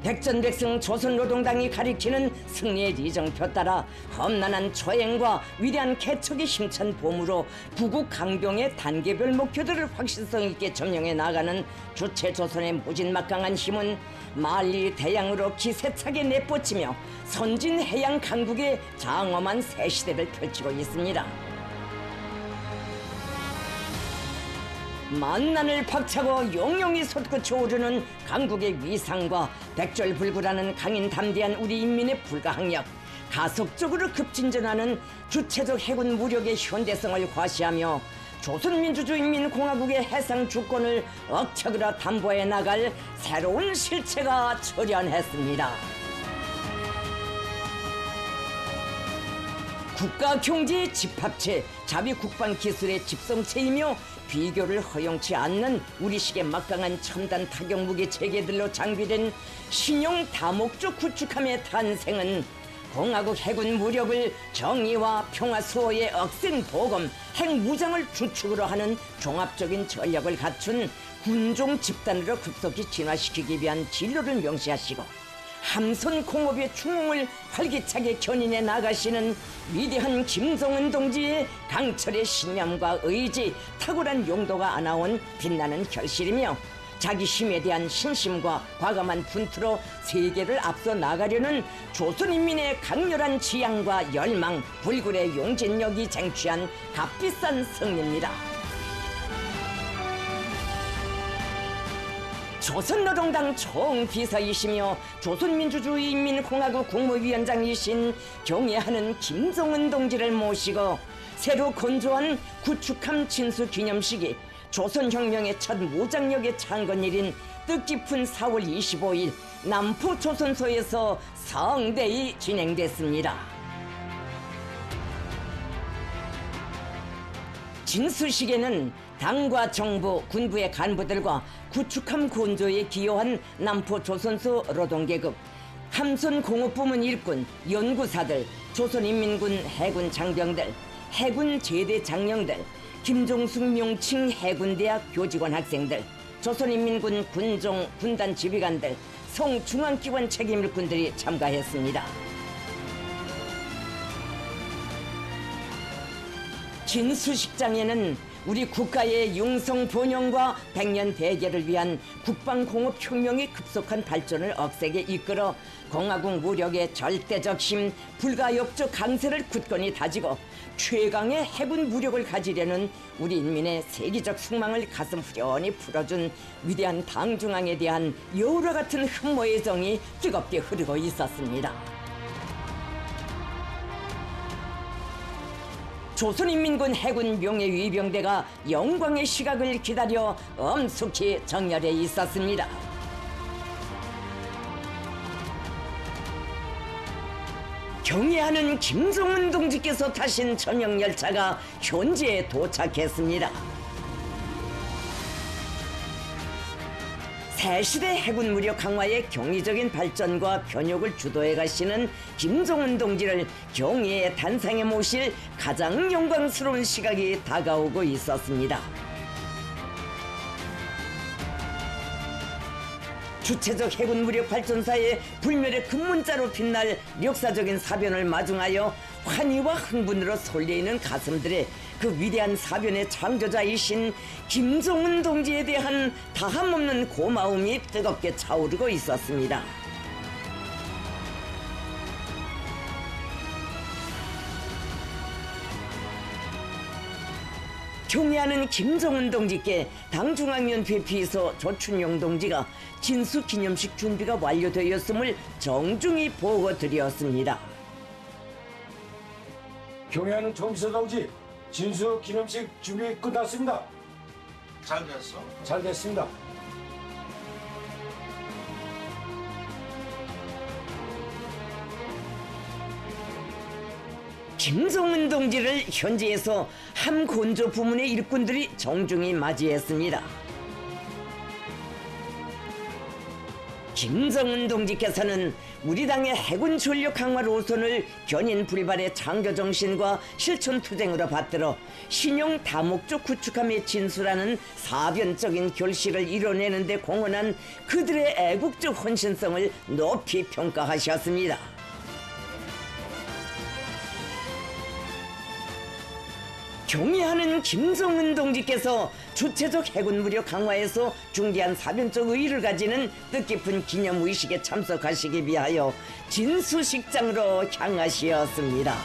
백전백승 조선노동당이 가리키는 승리의 리정표 따라 험난한 초행과 위대한 개척의 힘찬 봄으로 부국 강병의 단계별 목표들을 확실성 있게 점령해 나가는 주체 조선의 무진막강한 힘은 만리 대양으로 기세차게 내뻗치며 선진 해양 강국의 장엄한 새 시대를 펼치고 있습니다. 만난을 박차고 용용이 솟구쳐 오르는 강국의 위상과 백절불굴하는 강인 담대한 우리 인민의 불가항력, 가속적으로 급진전하는 주체적 해군 무력의 현대성을 과시하며 조선민주주의인민공화국의 해상 주권을 억척으로 담보해 나갈 새로운 실체가 출현했습니다. 국가 경제의 집합체, 자비 국방 기술의 집성체이며 비교를 허용치 않는 우리식의 막강한 첨단 타격 무기 체계들로 장비된 신형 다목적 구축함의 탄생은 공화국 해군 무력을 정의와 평화 수호의 억센 보검, 핵무장을 주축으로 하는 종합적인 전력을 갖춘 군종 집단으로 급속히 진화시키기 위한 진로를 명시하시고 함선 공업의 충흥을 활기차게 견인해 나가시는 위대한 김정은 동지의 강철의 신념과 의지, 탁월한 용도가 안아온 빛나는 결실이며 자기 힘에 대한 신심과 과감한 분투로 세계를 앞서 나가려는 조선인민의 강렬한 지향과 열망, 불굴의 용진력이 쟁취한 값비싼 승리입니다. 조선노동당 총비서이시며 조선민주주의인민공화국 국무위원장이신 경애하는 김정은 동지를 모시고 새로 건조한 구축함 진수 기념식이 조선혁명의 첫 무장력의 창건일인 뜻깊은 4월 25일 남포조선소에서 성대히 진행됐습니다. 진수식에는 당과 정부, 군부의 간부들과 구축함 건조에 기여한 남포조선소 노동계급, 함선공업부문 일꾼, 연구사들, 조선인민군 해군 장병들, 해군 제대 장령들, 김종숙 명칭 해군대학 교직원 학생들, 조선인민군 군종, 군단 지휘관들, 성중앙기관 책임일꾼들이 참가했습니다. 진수식장에는 우리 국가의 융성 번영과 백년 대계를 위한 국방공업혁명의 급속한 발전을 억세게 이끌어 공화국 무력의 절대적 힘, 불가역적 강세를 굳건히 다지고 최강의 해군 무력을 가지려는 우리 인민의 세계적 숙망을 가슴 후련히 풀어준 위대한 당중앙에 대한 여우와 같은 흠모의 정이 뜨겁게 흐르고 있었습니다. 조선인민군 해군 명예위병대가 영광의 시각을 기다려 엄숙히 정렬해 있었습니다. 경애하는 김정은 동지께서 타신 전용열차가 현지에 도착했습니다. 새시대 해군 무력 강화의 경이적인 발전과 변혁을 주도해 가시는 김정은 동지를 경의의 단상에 모실 가장 영광스러운 시각이 다가오고 있었습니다. 주체적 해군 무력 발전사의 불멸의 급문자로 빛날 역사적인 사변을 마중하여 환희와 흥분으로 설레이는 가슴들의 그 위대한 사변의 창조자이신 김정은 동지에 대한 다함없는 고마움이 뜨겁게 차오르고 있었습니다. 경애하는 김정은 동지께 당중앙위원 대피소 조춘용 동지가 진수기념식 준비가 완료되었음을 정중히 보고드렸습니다. 경애하는 정비서 동지, 진수기념식 준비 끝났습니다. 잘 됐어? 잘 됐습니다. 김정은 동지를 현지에서 함건조 부문의 일꾼들이 정중히 맞이했습니다. 김정은 동지께서는 우리 당의 해군 전력 강화 노선을 견인 불발의 창조 정신과 실천 투쟁으로 받들어 신용 다목적 구축함에 진수라는 사변적인 결실을 이뤄내는 데 공헌한 그들의 애국적 헌신성을 높이 평가하셨습니다. 경의하는 김정은 동지께서 주체적 해군 무력 강화에서 중대한 사변적 의의를 가지는 뜻깊은 기념의식에 참석하시기 위하여 진수식장으로 향하시었습니다.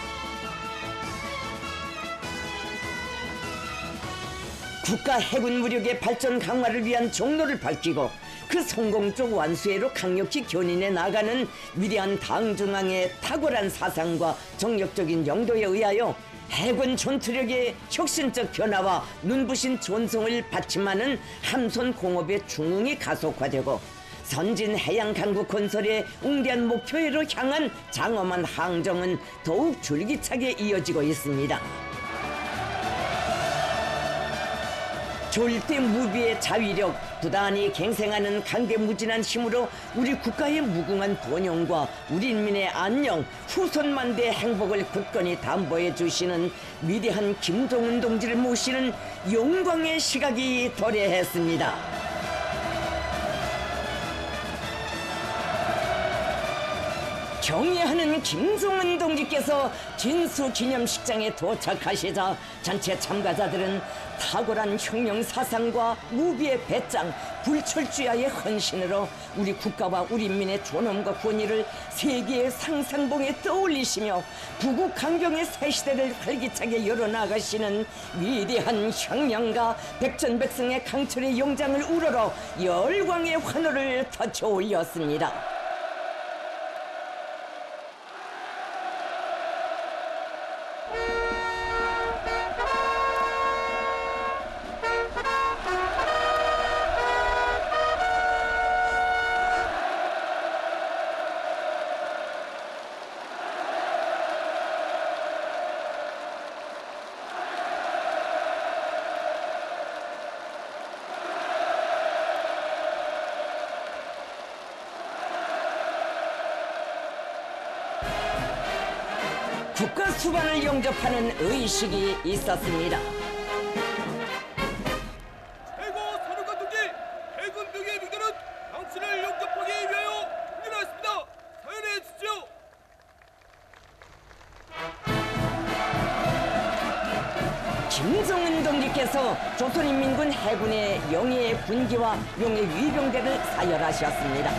국가 해군 무력의 발전 강화를 위한 종로를 밝히고 그 성공적 완수회로 강력히 견인해 나가는 위대한 당중앙의 탁월한 사상과 정력적인 영도에 의하여 해군 전투력의 혁신적 변화와 눈부신 전성을 받침하는 함선 공업의 중흥이 가속화되고 선진 해양 강국 건설의 웅대한 목표로 향한 장엄한 항정은 더욱 줄기차게 이어지고 있습니다. 절대 무비의 자위력, 부단히 갱생하는 강대무진한 힘으로 우리 국가의 무궁한 번영과 우리 인민의 안녕, 후손만대의 행복을 굳건히 담보해 주시는 위대한 김정은 동지를 모시는 영광의 시각이 도래했습니다. 경의하는 김정은 동지께서 진수기념식장에 도착하시자 전체 참가자들은 탁월한 혁명 사상과 무비의 배짱, 불철주야의 헌신으로 우리 국가와 우리 인민의 존엄과 권위를 세계의 상상봉에 떠올리시며 부국 강병의 새 시대를 활기차게 열어나가시는 위대한 혁명가 백전백승의 강철의 영장을 우러러 열광의 환호를 터쳐 올렸습니다. 국가 수반을 영접하는 의식이 있었습니다. 최고 사령관 동지, 해군병의 명단은 당신을 영접하기 위하여 공연하였습니다. 사연해 주십시오. 김정은 동지께서 조선인민군 해군의 영예의 군기와 용의 위병대를 사열하셨습니다.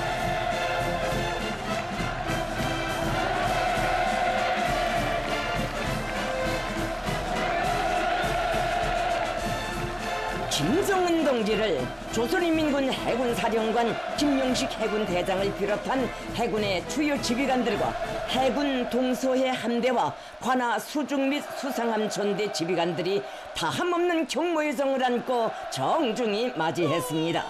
김정은 동지를 조선인민군 해군사령관 김용식 해군대장을 비롯한 해군의 주요 지휘관들과 해군 동서해 함대와 관하 수중 및 수상함 전대 지휘관들이 다함없는 경모의 정을 안고 정중히 맞이했습니다.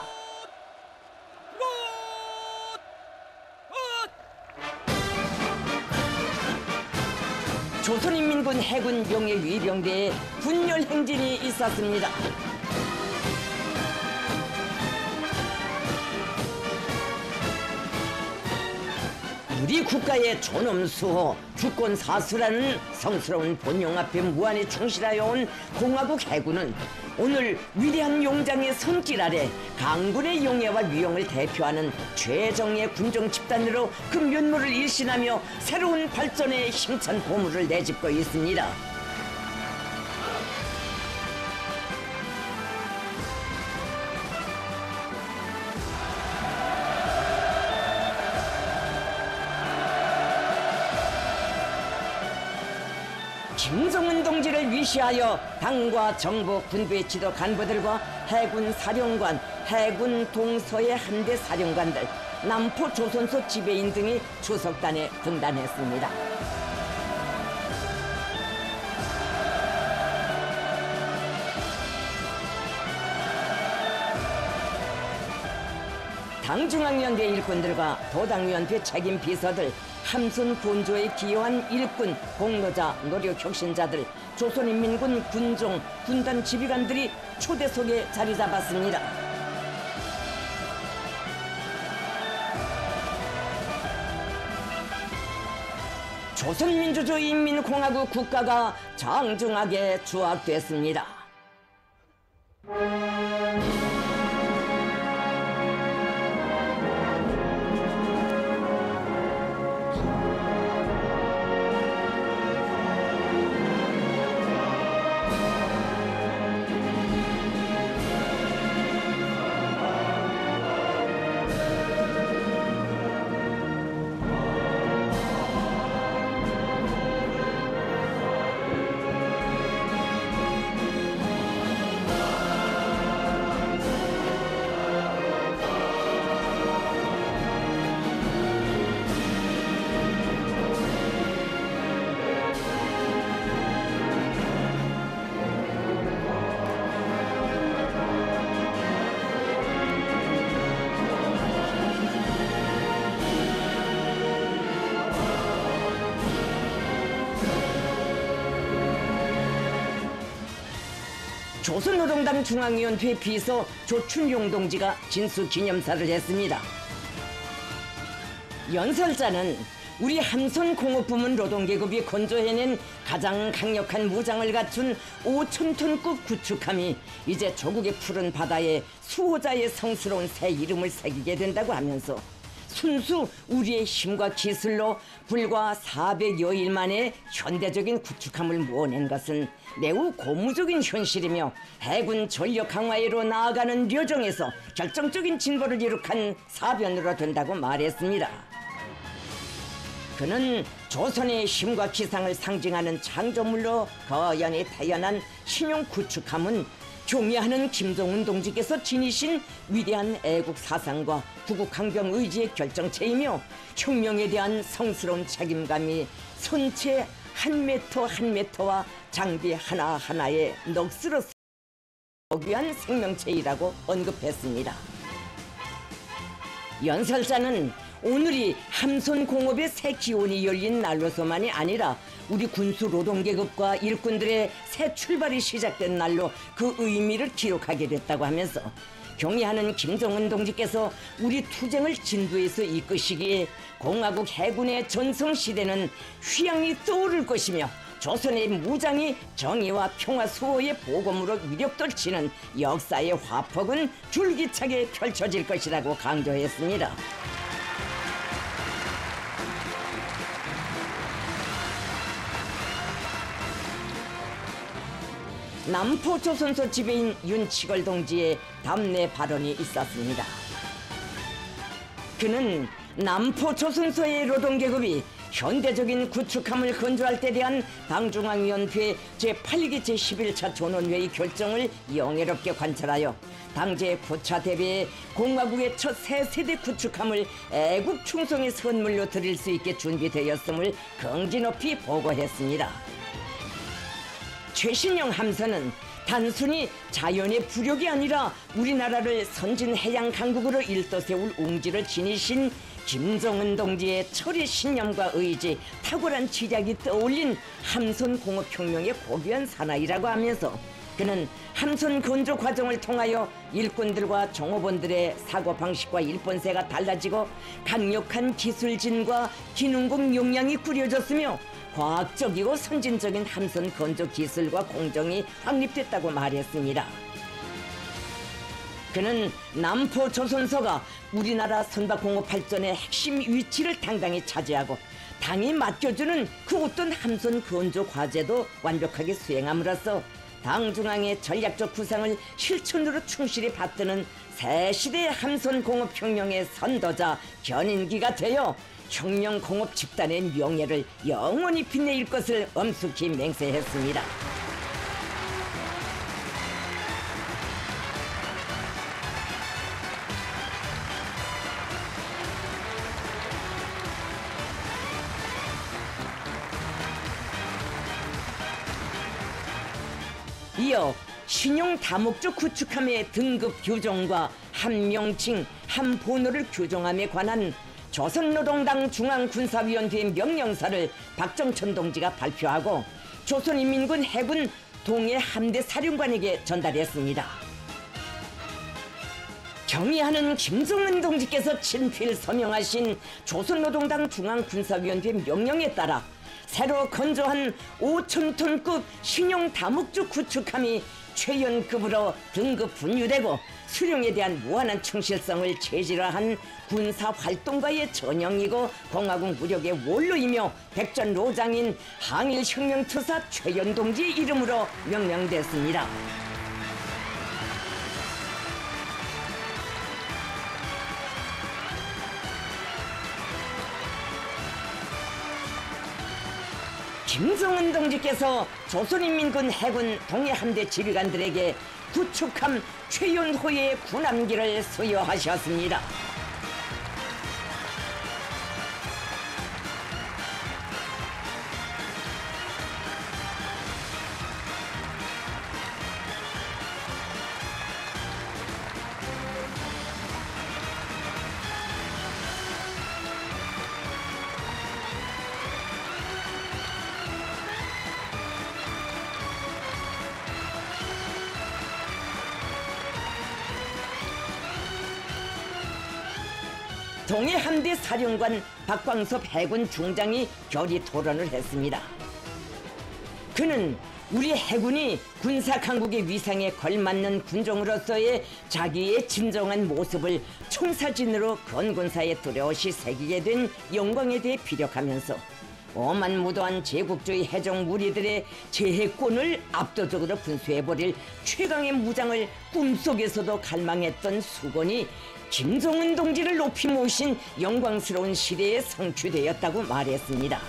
조선인민군 해군 용의 위병대에 군열 행진이 있었습니다. 우리 국가의 존엄수호, 주권사수라는 성스러운 본용 앞에 무한히 충실하여 온 공화국 해군은 오늘 위대한 용장의 손길 아래 강군의 용예와 위용을 대표하는 최정예 군정 집단으로 그 면모를 일신하며 새로운 발전의 힘찬 보물을 내집고 있습니다. 김정은 동지를 위시하여 당과 정부, 군부의 지도 간부들과 해군 사령관, 해군 동서의 함대 사령관들, 남포 조선소 지배인 등이 추석단에 등단했습니다. 당중앙위원회 일꾼들과 도당위원회 책임 비서들, 함선 본조에 기여한 일꾼, 공로자, 노력혁신자들, 조선인민군 군종, 군단 지휘관들이 초대석에 자리 잡았습니다. 조선민주주의인민공화국 국가가 정중하게 추악됐습니다. 조선노동당 중앙위원회 비서 조춘용 동지가 진수기념사를 했습니다. 연설자는 우리 함선공업부문 노동계급이 건조해낸 가장 강력한 무장을 갖춘 5,000톤급 구축함이 이제 조국의 푸른 바다에 수호자의 성스러운 새 이름을 새기게 된다고 하면서 순수 우리의 힘과 기술로 불과 400여일 만에 현대적인 구축함을 모아낸 것은 매우 고무적인 현실이며 해군 전력 강화로 나아가는 여정에서 결정적인 진보를 이룩한 사변으로 된다고 말했습니다. 그는 조선의 힘과 기상을 상징하는 창조물로 거연히 태어난 신형 구축함은 경애하는 김정은 동지께서 지니신 위대한 애국 사상과 구국 강병 의지의 결정체이며 혁명에 대한 성스러운 책임감이 선체 한 메터 한 메터와 장비 하나하나에 넋으로 위한 생명체이라고 언급했습니다. 연설자는 오늘이 함선공업의 새 기원이 열린 날로서만이 아니라 우리 군수노동계급과 일꾼들의 새 출발이 시작된 날로 그 의미를 기록하게 됐다고 하면서 경애하는 김정은 동지께서 우리 투쟁을 진도에서 이끄시기에 공화국 해군의 전성시대는 휘황이 떠오를 것이며 조선의 무장이 정의와 평화 수호의 보검으로 위력돌치는 역사의 화폭은 줄기차게 펼쳐질 것이라고 강조했습니다. 남포조선소 지배인 윤치걸 동지의 담내 발언이 있었습니다. 그는 남포조선소의 노동계급이 현대적인 구축함을 건조할 때 대한 당중앙위원회 제8기 제11차 전원회의 결정을 영예롭게 관찰하여 당제 9차 대회에 공화국의 첫 새 세대 구축함을 애국 충성의 선물로 드릴 수 있게 준비되었음을 긍지 높이 보고했습니다. 최신형 함선은 단순히 자연의 부력이 아니라 우리나라를 선진 해양 강국으로 일떠세울 웅지를 지니신 김정은 동지의 철의 신념과 의지, 탁월한 지략이 떠올린 함선공업혁명의 고귀한 사나이라고 하면서 그는 함선 건조 과정을 통하여 일꾼들과 종업원들의 사고방식과 일본세가 달라지고 강력한 기술진과 기능공 역량이 꾸려졌으며 과학적이고 선진적인 함선 건조 기술과 공정이 확립됐다고 말했습니다. 그는 남포조선소가 우리나라 선박공업 발전의 핵심 위치를 당당히 차지하고 당이 맡겨주는 그 어떤 함선 건조 과제도 완벽하게 수행함으로써 당 중앙의 전략적 구상을 실천으로 충실히 받드는 새 시대의 함선공업혁명의 선도자 견인기가 되어 혁명공업 집단의 명예를 영원히 빛내일 것을 엄숙히 맹세했습니다. 이어 신용 다목적 구축함의 등급 규정과 함명칭, 함번호를 규정함에 관한 조선노동당 중앙군사위원회 명령사를 박정천 동지가 발표하고 조선인민군 해군 동해 함대 사령관에게 전달했습니다. 경의하는 김정은 동지께서 친필 서명하신 조선노동당 중앙군사위원회 명령에 따라 새로 건조한 5,000톤급 신형 다목적 구축함이 최연급으로 등급 분류되고 수령에 대한 무한한 충실성을 체질화한 군사활동가의 전형이고 공화국 무력의 원로이며 백전로장인 항일혁명투사 최연동지 이름으로 명명됐습니다. 김정은 동지께서 조선인민군 해군 동해함대 지휘관들에게 구축함 최연호의 군함기를 수여하셨습니다. 동해함대 사령관 박광섭 해군 중장이 결의 토론을 했습니다. 그는 우리 해군이 군사 강국의 위상에 걸맞는 군종으로서의 자기의 진정한 모습을 총사진으로 건군사에 뚜렷이 새기게 된 영광에 대해 피력하면서 오만무도한 제국주의 해적 무리들의 제해권을 압도적으로 분수해버릴 최강의 무장을 꿈속에서도 갈망했던 수건이 김정은 동지를 높이 모신 영광스러운 시대에 성취되었다고 말했습니다.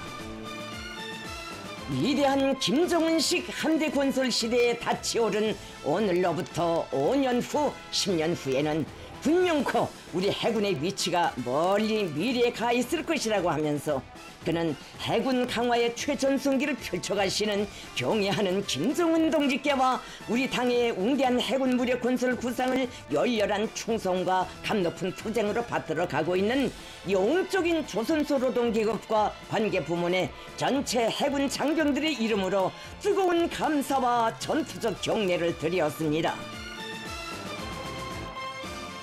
위대한 김정은식 함대 건설 시대에 닫히오른 오늘로부터 5년 후, 10년 후에는 분명코 우리 해군의 위치가 멀리 미래에 가 있을 것이라고 하면서 그는 해군 강화의 최전성기를 펼쳐가시는 경애하는 김정은 동지께와 우리 당의 웅대한 해군 무력 건설 구상을 열렬한 충성과 감높은 투쟁으로 받들어 가고 있는 영적인 조선소 노동계급과 관계부문의 전체 해군 장병들의 이름으로 뜨거운 감사와 전투적 경례를 드렸습니다.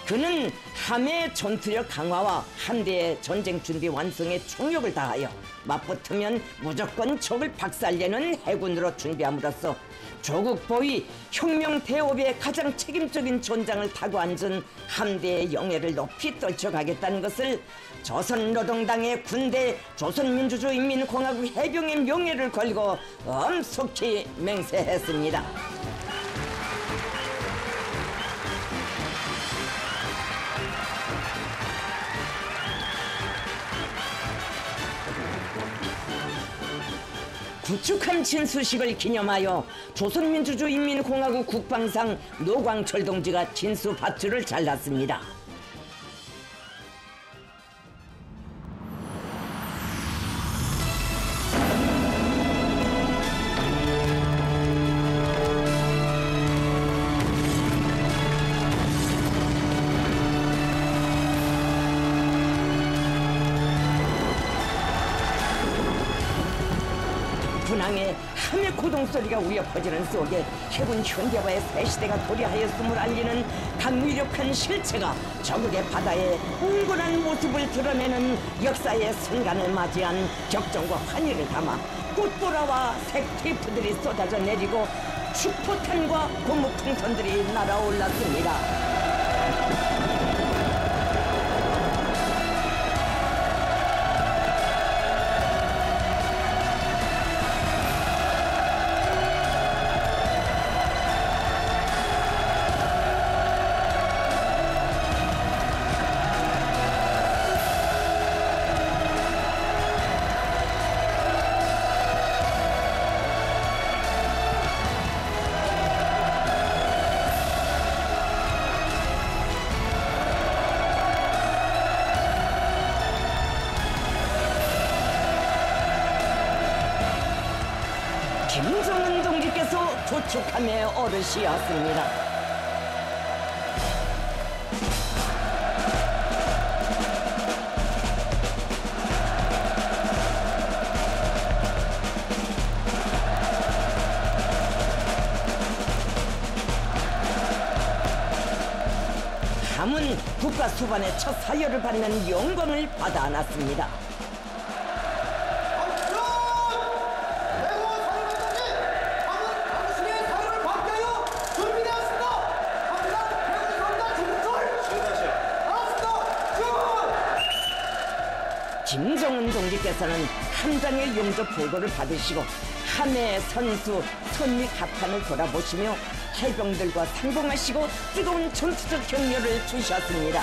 그는 함의 전투력 강화와 함대의 전쟁 준비 완성에 총력을 다하여 맞붙으면 무조건 적을 박살내는 해군으로 준비함으로써 조국 보위 혁명 대업의 가장 책임적인 전장을 타고 앉은 함대의 영예를 높이 떨쳐가겠다는 것을 조선노동당의 군대 조선민주주의인민공화국 해병의 명예를 걸고 엄숙히 맹세했습니다. 구축함 진수식을 기념하여 조선민주주의인민공화국 국방상 노광철 동지가 진수 밧줄을 잘랐습니다. 분항에 함의 고동소리가 울려 퍼지는 속에 해군 현대화의 새시대가 도래하였음을 알리는 강위력한 실체가 저국의 바다에 웅골한 모습을 드러내는 역사의 순간을 맞이한 격정과 환희를 담아 꽃보라와 색테이프들이 쏟아져 내리고 축포탄과 고무풍선들이 날아올랐습니다. 김정은 동지께서 구축함의 어르시였습니다. 함은 국가 수반의 첫 사열을 받는 영광을 받아 안았습니다. 김정은 동지께서는 함장의 용접 보고를 받으시고 함해 선수 선미 갑판을 돌아보시며 해병들과 상봉하시고 뜨거운 전투적 격려를 주셨습니다.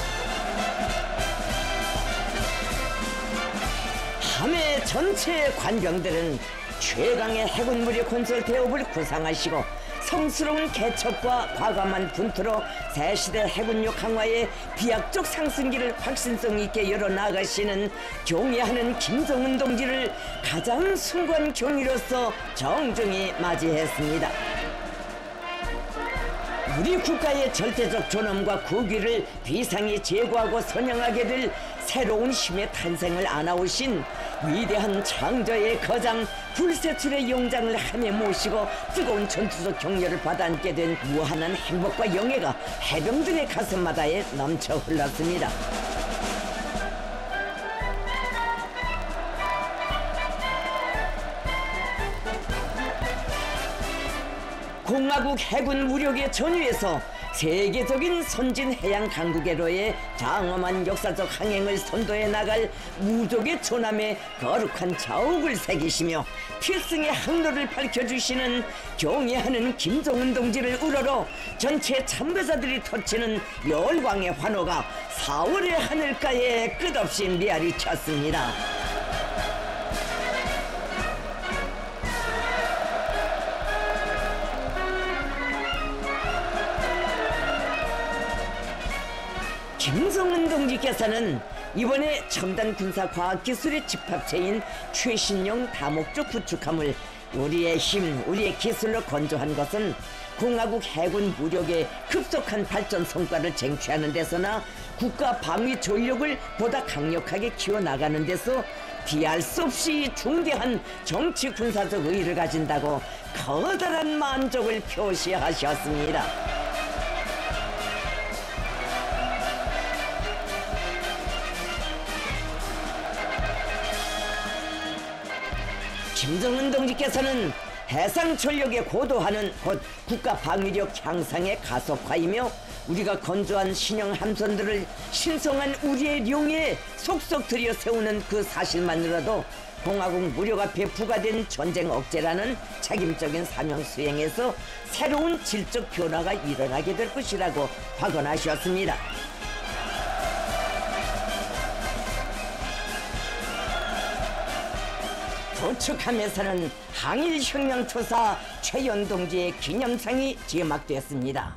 함해 전체 관병들은 최강의 해군 무력 건설 대업을 구상하시고 성스러운 개척과 과감한 분투로 새시대 해군력 강화의 비약적 상승기를 확신성 있게 열어나가시는 경애하는 김정은 동지를 가장 숭고한 경위로서 정중히 맞이했습니다. 우리 국가의 절대적 존엄과 국위를 비상히 제고하고 선양하게 될 새로운 힘의 탄생을 안아오신 위대한 창조의 거장 불세출의 용장을 함에 모시고 뜨거운 전투적 격려를 받아안게 된 무한한 행복과 영예가 해병들의 가슴마다에 넘쳐 흘렀습니다. 공화국 해군 무력의 전위에서 세계적인 선진 해양 강국에로의 장엄한 역사적 항행을 선도해 나갈 무족의 존함에 거룩한 자욱을 새기시며 필승의 항로를 밝혀주시는 경애하는 김정은 동지를 우러러 전체 참가자들이 터치는 열광의 환호가 4월의 하늘가에 끝없이 메아리 쳤습니다. 김정은 동지께서는 이번에 첨단 군사과학기술의 집합체인 최신형 다목적 구축함을 우리의 힘, 우리의 기술로 건조한 것은 공화국 해군 무력의 급속한 발전 성과를 쟁취하는 데서나 국가 방위 전력을 보다 강력하게 키워나가는 데서 비할 수 없이 중대한 정치 군사적 의의를 가진다고 커다란 만족을 표시하셨습니다. 김정은 동지께서는 해상 전력의 고도화는 곧 국가 방위력 향상의 가속화이며 우리가 건조한 신형 함선들을 신성한 우리의 령에 속속 들여 세우는 그 사실만으로도 공화국 무력 앞에 부과된 전쟁 억제라는 책임적인 사명 수행에서 새로운 질적 변화가 일어나게 될 것이라고 확언하셨습니다. 도축함에서는 항일혁명투사 최연동지의 기념상이 제막됐습니다.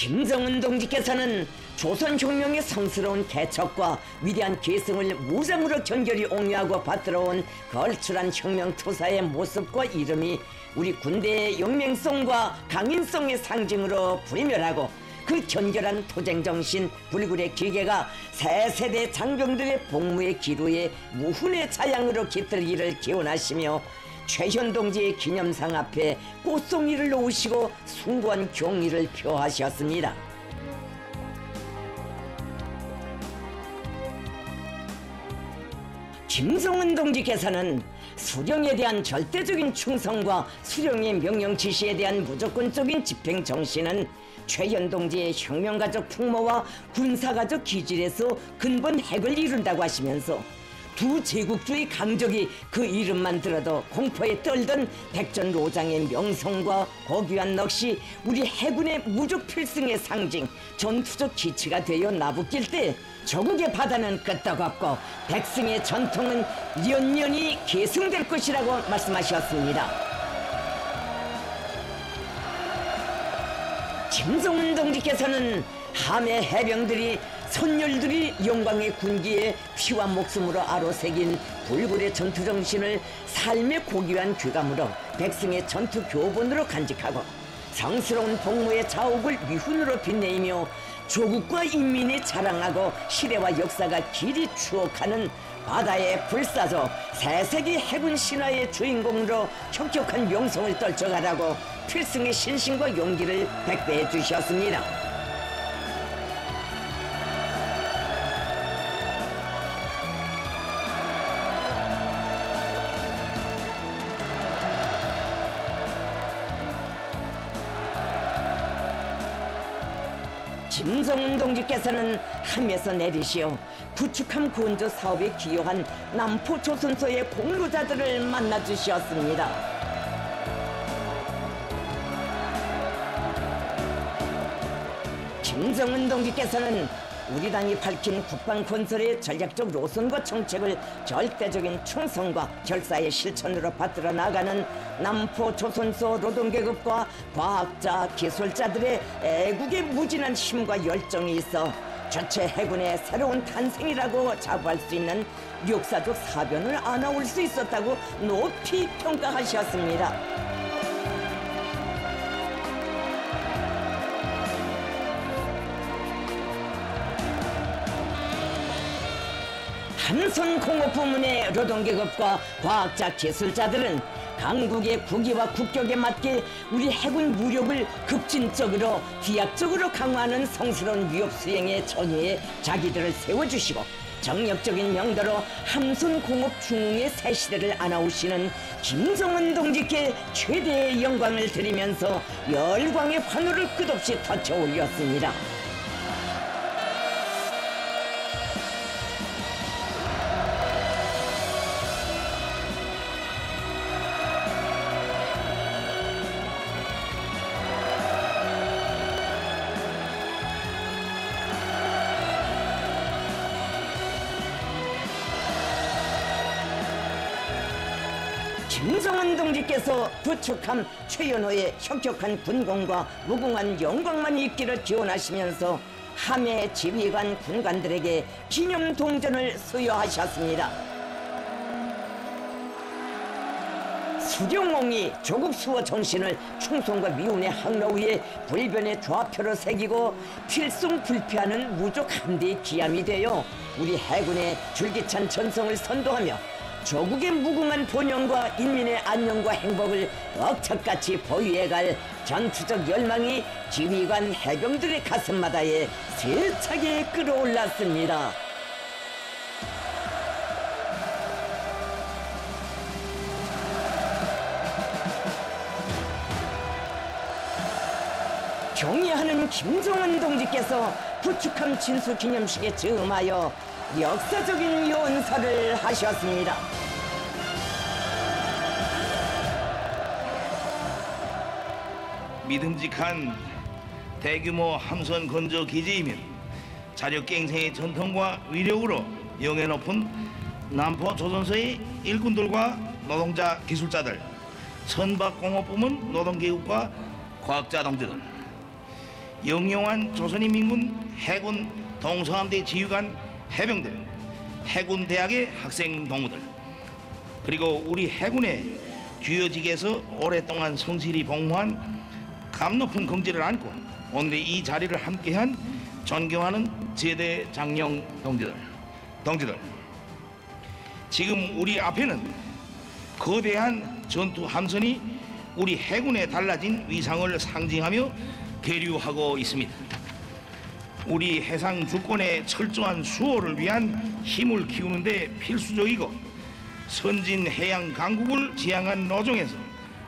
김정은 동지께서는 조선혁명의 성스러운 개척과 위대한 계승을 무장으로 견결히 옹유하고 받들어온 걸출한 혁명투사의 모습과 이름이 우리 군대의 영맹성과 강인성의 상징으로 불멸하고 그 견결한 투쟁정신, 불굴의 기계가 새 세대 장병들의 복무의 기로에 무훈의 자양으로 깃들기를 기원하시며 최현 동지의 기념상 앞에 꽃송이를 놓으시고 숭고한 경의를 표하셨습니다. 김정은 동지께서는 수령에 대한 절대적인 충성과 수령의 명령 지시에 대한 무조건적인 집행 정신은 최현 동지의 혁명가적 풍모와 군사가적 기질에서 근본 핵을 이룬다고 하시면서 두 제국주의 강적이 그 이름만 들어도 공포에 떨던 백전로장의 명성과 고귀한 넋이 우리 해군의 무적 필승의 상징, 전투적 기치가 되어 나부낄 때 조국의 바다는 끄떡없고 백승의 전통은 연연히 계승될 것이라고 말씀하셨습니다. 김정은 동지께서는 함해 해병들이 선열들이 영광의 군기에 피와 목숨으로 아로새긴 불굴의 전투정신을 삶의 고귀한 귀감으로 백승의 전투 교본으로 간직하고 성스러운 복무의 자옥을 미훈으로 빛내이며 조국과 인민이 자랑하고 시대와 역사가 길이 추억하는 바다의 불사조 새세기 해군 신화의 주인공으로 혁혁한 명성을 떨쳐가라고 필승의 신심과 용기를 백배해 주셨습니다. 김정은 동지께서는 함에서 내리시어 구축함 건조 사업에 기여한 남포조선소의 공로자들을 만나주셨습니다. 김정은 동지께서는 우리 당이 밝힌 국방 건설의 전략적 노선과 정책을 절대적인 충성과 결사의 실천으로 받들어 나가는 남포조선소 노동계급과 과학자, 기술자들의 애국의 무진한 힘과 열정이 있어 전체 해군의 새로운 탄생이라고 자부할 수 있는 역사적 사변을 안아올 수 있었다고 높이 평가하셨습니다. 함선공업 부문의 노동계급과 과학자, 기술자들은 강국의 국위와 국격에 맞게 우리 해군 무력을 급진적으로 비약적으로 강화하는 성스러운 위협 수행의 전위에 자기들을 세워주시고 정력적인 명도로 함선공업 중흥의 새 시대를 안아오시는 김정은 동지께 최대의 영광을 드리면서 열광의 환호를 끝없이 터쳐 올렸습니다. 김정은 동지께서 부축함 최연호의 혁혁한 군功과 무궁한 영광만 있기를 기원하시면서 함의 지휘관 군관들에게 기념 동전을 수여하셨습니다. 수령옹이 조국 수호 정신을 충성과 미운의 항로 위에 불변의 좌표로 새기고 필승불패하는 무적 함대의 기함이 되어 우리 해군의 줄기찬 전성을 선도하며 조국의 무궁한 본영과 인민의 안녕과 행복을 억척같이 보유해갈 전투적 열망이 지휘관 해병들의 가슴마다에 세차게 끌어올랐습니다. 경의하는 김정은 동지께서 부축함 진수 기념식에 즈음하여 역사적인 연설을 하셨습니다. 믿음직한 대규모 함선 건조 기지이며 자력갱생의 전통과 위력으로 영예 높은 남포조선소의 일꾼들과 노동자 기술자들, 선박공업부문 노동계급과 과학자 동지들, 영영한 조선인민군 해군 동서함대 지휘관 해병들, 해군대학의 학생 동무들, 그리고 우리 해군의 주요직에서 오랫동안 성실히 복무한 감높은 긍지를 안고 오늘의 이 자리를 함께한 존경하는 제대 장령 동지들, 지금 우리 앞에는 거대한 전투 함선이 우리 해군의 달라진 위상을 상징하며 계류하고 있습니다. 우리 해상 주권의 철저한 수호를 위한 힘을 키우는 데 필수적이고 선진 해양 강국을 지향한 노정에서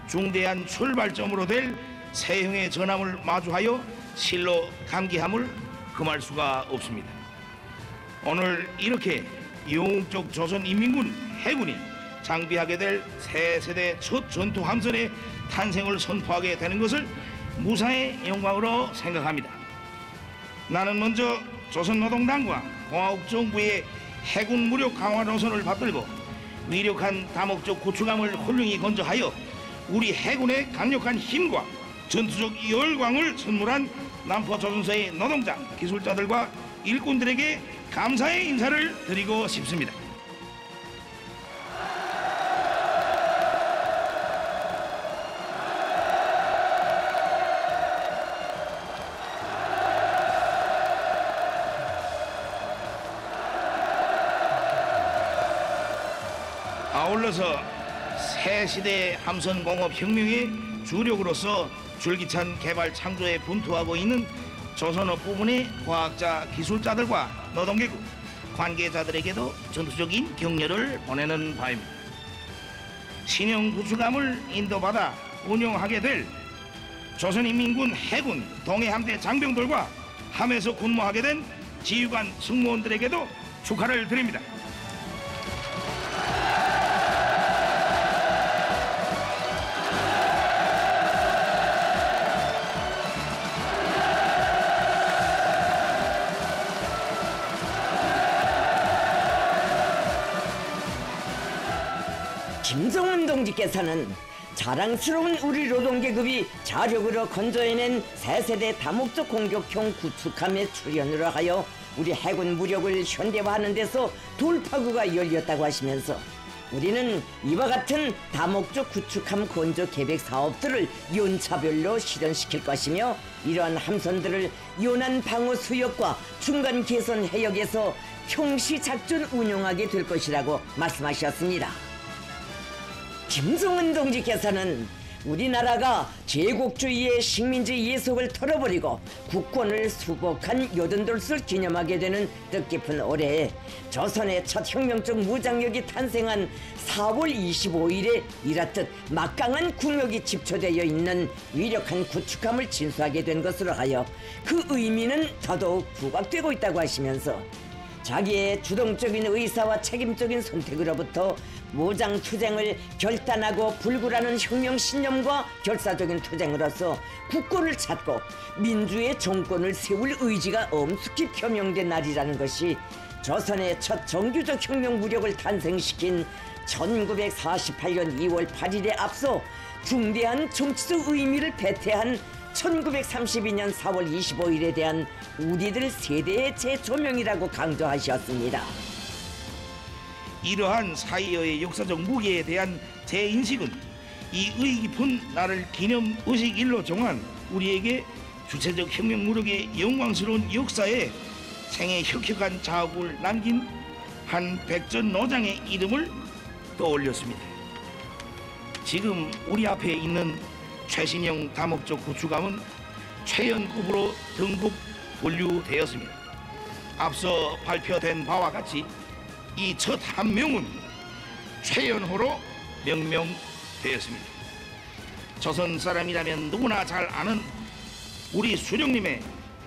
중대한 출발점으로 될 세형의 전함을 마주하여 실로 감기함을 금할 수가 없습니다. 오늘 이렇게 영웅적 조선인민군 해군이 장비하게 될 새 세대 첫 전투 함선의 탄생을 선포하게 되는 것을 무사의 영광으로 생각합니다. 나는 먼저 조선노동당과 공화국정부의 해군 무력 강화 노선을 받들고 위력한 다목적 구축함을 훌륭히 건조하여 우리 해군의 강력한 힘과 전투적 열광을 선물한 남포조선소의 노동자, 기술자들과 일꾼들에게 감사의 인사를 드리고 싶습니다. 아울러서 새 시대 함선공업혁명의 주력으로서 줄기찬 개발 창조에 분투하고 있는 조선업 부분의 과학자, 기술자들과 노동계급, 관계자들에게도 전투적인 격려를 보내는 바입니다. 신형 구축함을 인도받아 운용하게 될 조선인민군 해군 동해함대 장병들과 함에서 근무하게 된 지휘관 승무원들에게도 축하를 드립니다. 김정은 동지께서는 자랑스러운 우리 노동계급이 자력으로 건져내낸 새세대 다목적 공격형 구축함의 출현으로 하여 우리 해군 무력을 현대화하는 데서 돌파구가 열렸다고 하시면서 우리는 이와 같은 다목적 구축함 건조 계획 사업들을 연차별로 실현시킬 것이며 이러한 함선들을 연안 방어 수역과 중간 개선 해역에서 평시 작전 운용하게 될 것이라고 말씀하셨습니다. 김정은 동지께서는 우리나라가 제국주의의 식민지 예속을 털어버리고 국권을 수복한 요든돌을 기념하게 되는 뜻깊은 올해에 조선의 첫 혁명적 무장력이 탄생한 4월 25일에 이렇듯 막강한 국력이 집초되어 있는 위력한 구축함을 진수하게 된 것으로 하여 그 의미는 더더욱 부각되고 있다고 하시면서 자기의 주동적인 의사와 책임적인 선택으로부터 무장투쟁을 결단하고 불굴하는 혁명 신념과 결사적인 투쟁으로서 국권을 찾고 민주의 정권을 세울 의지가 엄숙히 표명된 날이라는 것이 조선의 첫 정규적 혁명 무력을 탄생시킨 1948년 2월 8일에 앞서 중대한 정치적 의미를 배태한 1932년 4월 25일에 대한 우리들 세대의 재조명이라고 강조하셨습니다. 이러한 사이어의 역사적 무게에 대한 재인식은 이 의의 깊은 날을 기념의식일로 정한 우리에게 주체적 혁명 무력의 영광스러운 역사에 생애 혁혁한 자업을 남긴 한 백전 노장의 이름을 떠올렸습니다. 지금 우리 앞에 있는 최신형 다목적 구축함은 최연급으로 등급 분류되었습니다. 앞서 발표된 바와 같이 이 첫 함명은 최연호로 명명되었습니다. 조선 사람이라면 누구나 잘 아는 우리 수령님의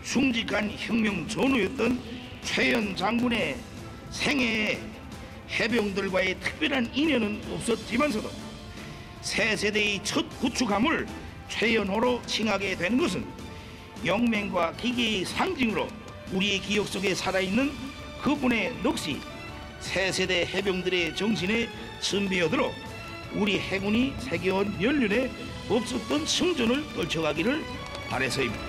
숭직한 혁명 전우였던 최연 장군의 생애에 해병들과의 특별한 인연은 없었지만서도 새 세대의 첫 구축함을 최연호로 칭하게 된 것은 영맹과 기계의 상징으로 우리의 기억 속에 살아있는 그분의 넋이 새 세대 해병들의 정신에 선비어들어 우리 해군이 세계원 연륜에 없었던 성전을 떨쳐가기를 바라서입니다.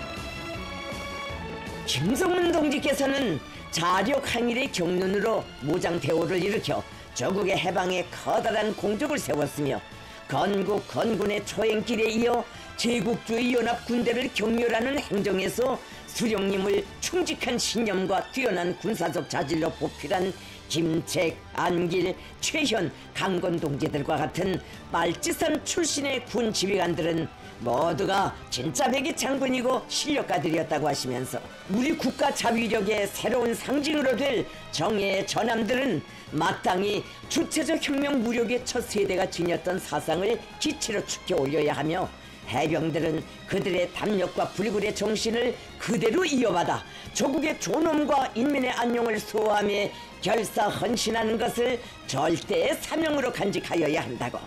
김정은 동지께서는 자력 항일의 경륜으로 무장대오를 일으켜 조국의 해방에 커다란 공적을 세웠으며 건국 건군의 초행길에 이어 제국주의 연합 군대를 격렬하는 행정에서 수령님을 충직한 신념과 뛰어난 군사적 자질로 보필한 김책, 안길, 최현, 강건 동지들과 같은 말지산 출신의 군 지휘관들은 모두가 진짜 백의 장군이고 실력가들이었다고 하시면서 우리 국가 자위력의 새로운 상징으로 될 정예의 전함들은 마땅히 주체적 혁명 무력의 첫 세대가 지녔던 사상을 기치로 축혀 올려야 하며 해병들은 그들의 담력과 불굴의 정신을 그대로 이어받아 조국의 존엄과 인민의 안녕을 수호하며 결사 헌신하는 것을 절대의 사명으로 간직하여야 한다고.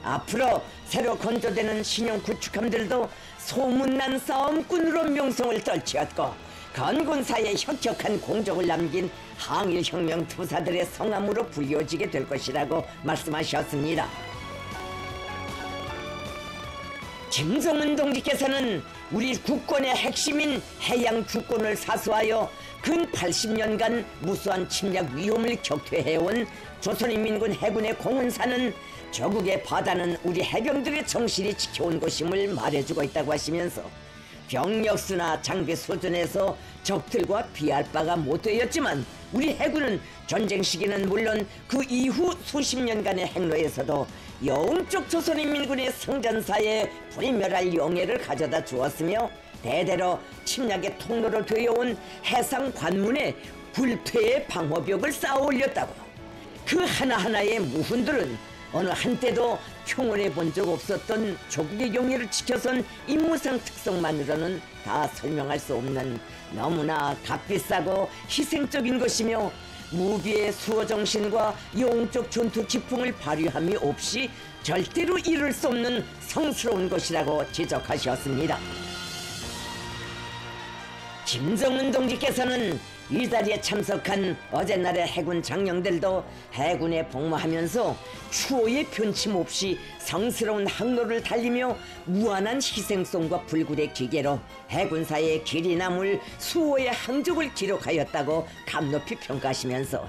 앞으로 새로 건조되는 신형 구축함들도 소문난 싸움꾼으로 명성을 떨치었고 건군사에 혁혁한 공적을 남긴 항일혁명 투사들의 성함으로 불려지게 될 것이라고 말씀하셨습니다. 김정은 동지께서는 우리 국권의 핵심인 해양 주권을 사수하여 근 80년간 무수한 침략 위험을 격퇴해온 조선인민군 해군의 공헌사는 조국의 바다는 우리 해병들의 정신이 지켜온 것임을 말해주고 있다고 하시면서 병력수나 장비 수준에서 적들과 비할 바가 못 되었지만 우리 해군은 전쟁 시기는 물론 그 이후 수십 년간의 행로에서도 영적 조선인민군의 성전사에 불멸할 영예를 가져다 주었으며 대대로 침략의 통로로 되어온 해상 관문에 불패의 방어벽을 쌓아 올렸다고. 그 하나하나의 무훈들은 어느 한때도 평온해 본 적 없었던 조국의 영예를 지켜선 임무상 특성만으로는 다 설명할 수 없는 너무나 값비싸고 희생적인 것이며 무비의 수호 정신과 영적 전투 기풍을 발휘함이 없이 절대로 이룰 수 없는 성스러운 것이라고 지적하셨습니다. 김정은 동지께서는 이 자리에 참석한 어제날의 해군 장령들도 해군에 복무하면서 추호의 변침 없이 성스러운 항로를 달리며 무한한 희생성과 불굴의 기계로 해군사의 길이 남을 수호의 항적을 기록하였다고 감높이 평가하시면서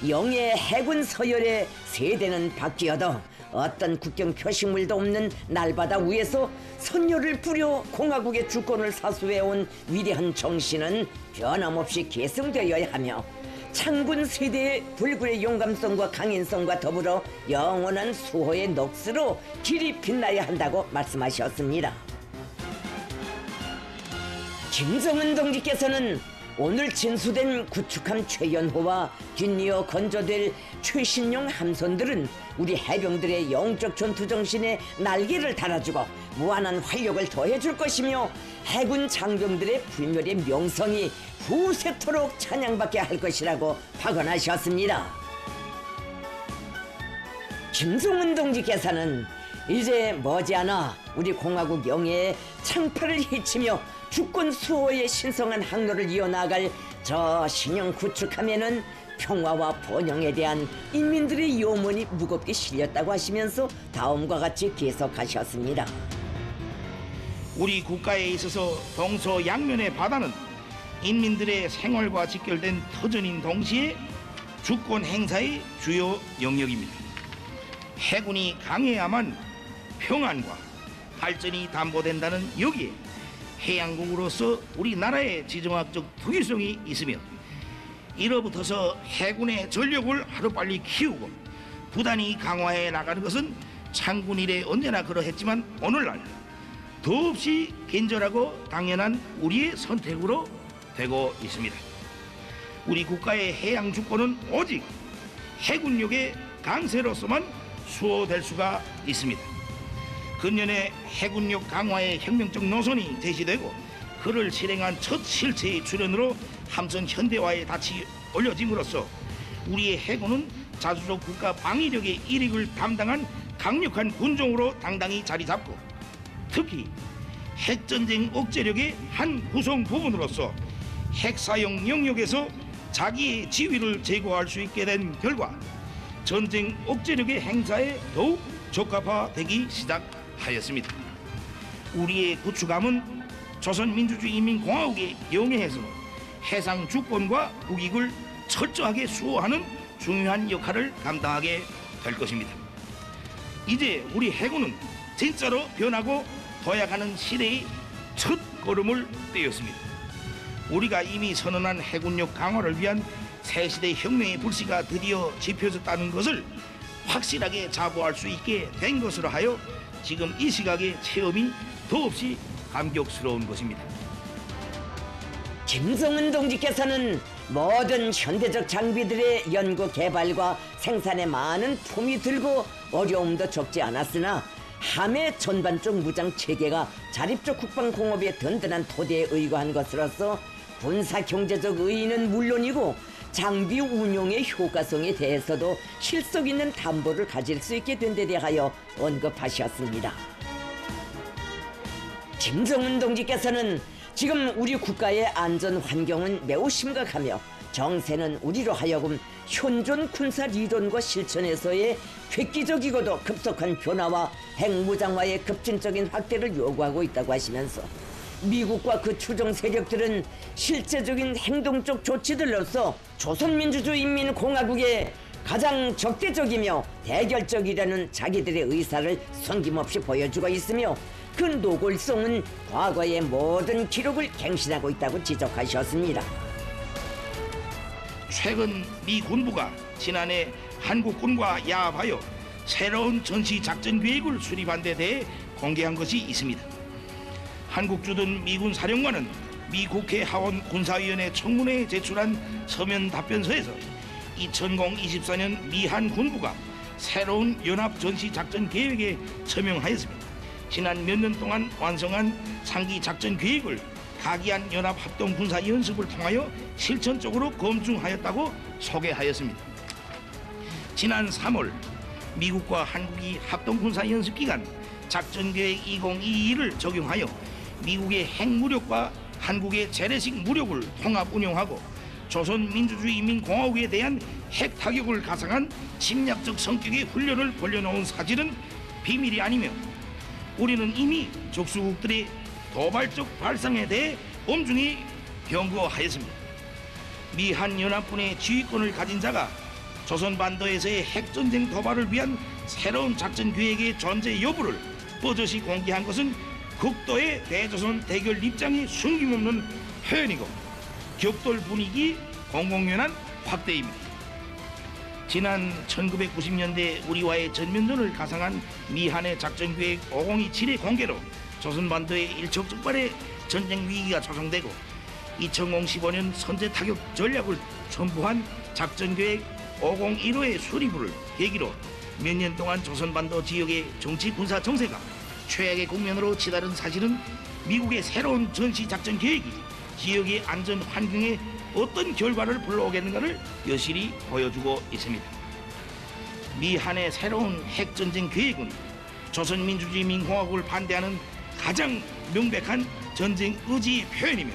영예 해군 서열의 세대는 바뀌어도 어떤 국경 표시물도 없는 날바다 위에서 선열을 뿌려 공화국의 주권을 사수해온 위대한 정신은 변함없이 계승되어야 하며 창군 세대의 불굴의 용감성과 강인성과 더불어 영원한 수호의 넋으로 길이 빛나야 한다고 말씀하셨습니다. 김정은 동지께서는 오늘 진수된 구축함 최연호와 뒷이어 건조될 최신형 함선들은 우리 해병들의 영적 전투 정신에 날개를 달아주고 무한한 활력을 더해줄 것이며 해군 장병들의 불멸의 명성이 후세토록 찬양받게 할 것이라고 박언하셨습니다. 김정은 동지께서는 이제 머지않아 우리 공화국 영예의 창파를 헤치며 주권 수호의 신성한 항로를 이어나갈 저 신형 구축함에는 평화와 번영에 대한 인민들의 염원이 무겁게 실렸다고 하시면서 다음과 같이 계속하셨습니다. 우리 국가에 있어서 동서양면의 바다는 인민들의 생활과 직결된 터전인 동시에 주권 행사의 주요 영역입니다. 해군이 강해야만 평안과 발전이 담보된다는 여기에 해양국으로서 우리나라의 지정학적 특이성이 있으며 이로부터서 해군의 전력을 하루빨리 키우고 부단히 강화해 나가는 것은 창군 이래 언제나 그러했지만 오늘날 더없이 간절하고 당연한 우리의 선택으로 되고 있습니다. 우리 국가의 해양 주권은 오직 해군력의 강세로서만 수호될 수가 있습니다. 근년에 해군력 강화의 혁명적 노선이 제시되고 그를 실행한 첫 실체의 출현으로 함선 현대화에 닻이 올려짐으로써 우리의 해군은 자주적 국가 방위력의 일익을 담당한 강력한 군종으로 당당히 자리 잡고 특히 핵전쟁 억제력의 한 구성 부분으로서 핵사용 영역에서 자기의 지위를 제고할 수 있게 된 결과 전쟁 억제력의 행사에 더욱 적합화되기 시작하였습니다. 우리의 구축함은 조선민주주의인민공화국의 영예에서 해상 주권과 국익을 철저하게 수호하는 중요한 역할을 감당하게 될 것입니다. 이제 우리 해군은 진짜로 변하고 도약하는 시대의 첫 걸음을 떼었습니다. 우리가 이미 선언한 해군력 강화를 위한 새시대 혁명의 불씨가 드디어 지펴졌다는 것을 확실하게 자부할 수 있게 된 것으로 하여 지금 이 시각의 체험이 더없이 감격스러운 것입니다. 김정은 동지께서는 모든 현대적 장비들의 연구 개발과 생산에 많은 품이 들고 어려움도 적지 않았으나 함의 전반적 무장 체계가 자립적 국방공업의 든든한 토대에 의거한 것으로서 군사 경제적 의의는 물론이고 장비 운용의 효과성에 대해서도 실속 있는 담보를 가질 수 있게 된 데 대하여 언급하셨습니다. 김정은 동지께서는 지금 우리 국가의 안전 환경은 매우 심각하며 정세는 우리로 하여금 현존 군사理論과 실천에서의 획기적이고도 급속한 변화와 핵무장화의 급진적인 확대를 요구하고 있다고 하시면서 미국과 그 추종 세력들은 실제적인 행동적 조치들로서 조선민주주의인민공화국의 가장 적대적이며 대결적이라는 자기들의 의사를 숨김없이 보여주고 있으며 그 노골성은 과거의 모든 기록을 갱신하고 있다고 지적하셨습니다. 최근 미 군부가 지난해 한국군과 야합하여 새로운 전시작전 계획을 수립한 데 대해 공개한 것이 있습니다. 한국 주둔 미군 사령관은 미 국회 하원 군사위원회 청문회에 제출한 서면 답변서에서 2024년 미한 군부가 새로운 연합 전시 작전 계획에 서명하였습니다. 지난 몇 년 동안 완성한 상기 작전 계획을 가기한 연합 합동 군사 연습을 통하여 실천적으로 검증하였다고 소개하였습니다. 지난 3월 미국과 한국이 합동 군사 연습 기간 작전 계획 2022를 적용하여 미국의 핵무력과 한국의 재래식 무력을 통합 운용하고 조선민주주의인민공화국에 대한 핵 타격을 가상한 침략적 성격의 훈련을 벌여놓은 사실은 비밀이 아니며 우리는 이미 적수국들의 도발적 발상에 대해 엄중히 경고하였습니다. 미한 연합군의 지휘권을 가진 자가 조선반도에서의 핵전쟁 도발을 위한 새로운 작전 계획의 존재 여부를 뻗어시 공개한 것은 극도의 대조선 대결 입장이 숨김없는 표현이고 격돌 분위기 공공연한 확대입니다. 지난 1990년대 우리와의 전면전을 가상한 미한의 작전계획 5027의 공개로 조선반도의 일촉즉발의 전쟁 위기가 조성되고 2015년 선제 타격 전략을 첨부한 작전계획 5015의 수립을 계기로 몇 년 동안 조선반도 지역의 정치 군사 정세가 최악의 국면으로 치달은 사실은 미국의 새로운 전시작전 계획이 지역의 안전 환경에 어떤 결과를 불러오겠는가를 여실히 보여주고 있습니다. 미한의 새로운 핵전쟁 계획은 조선민주주의인민공화국을 반대하는 가장 명백한 전쟁 의지의 표현이며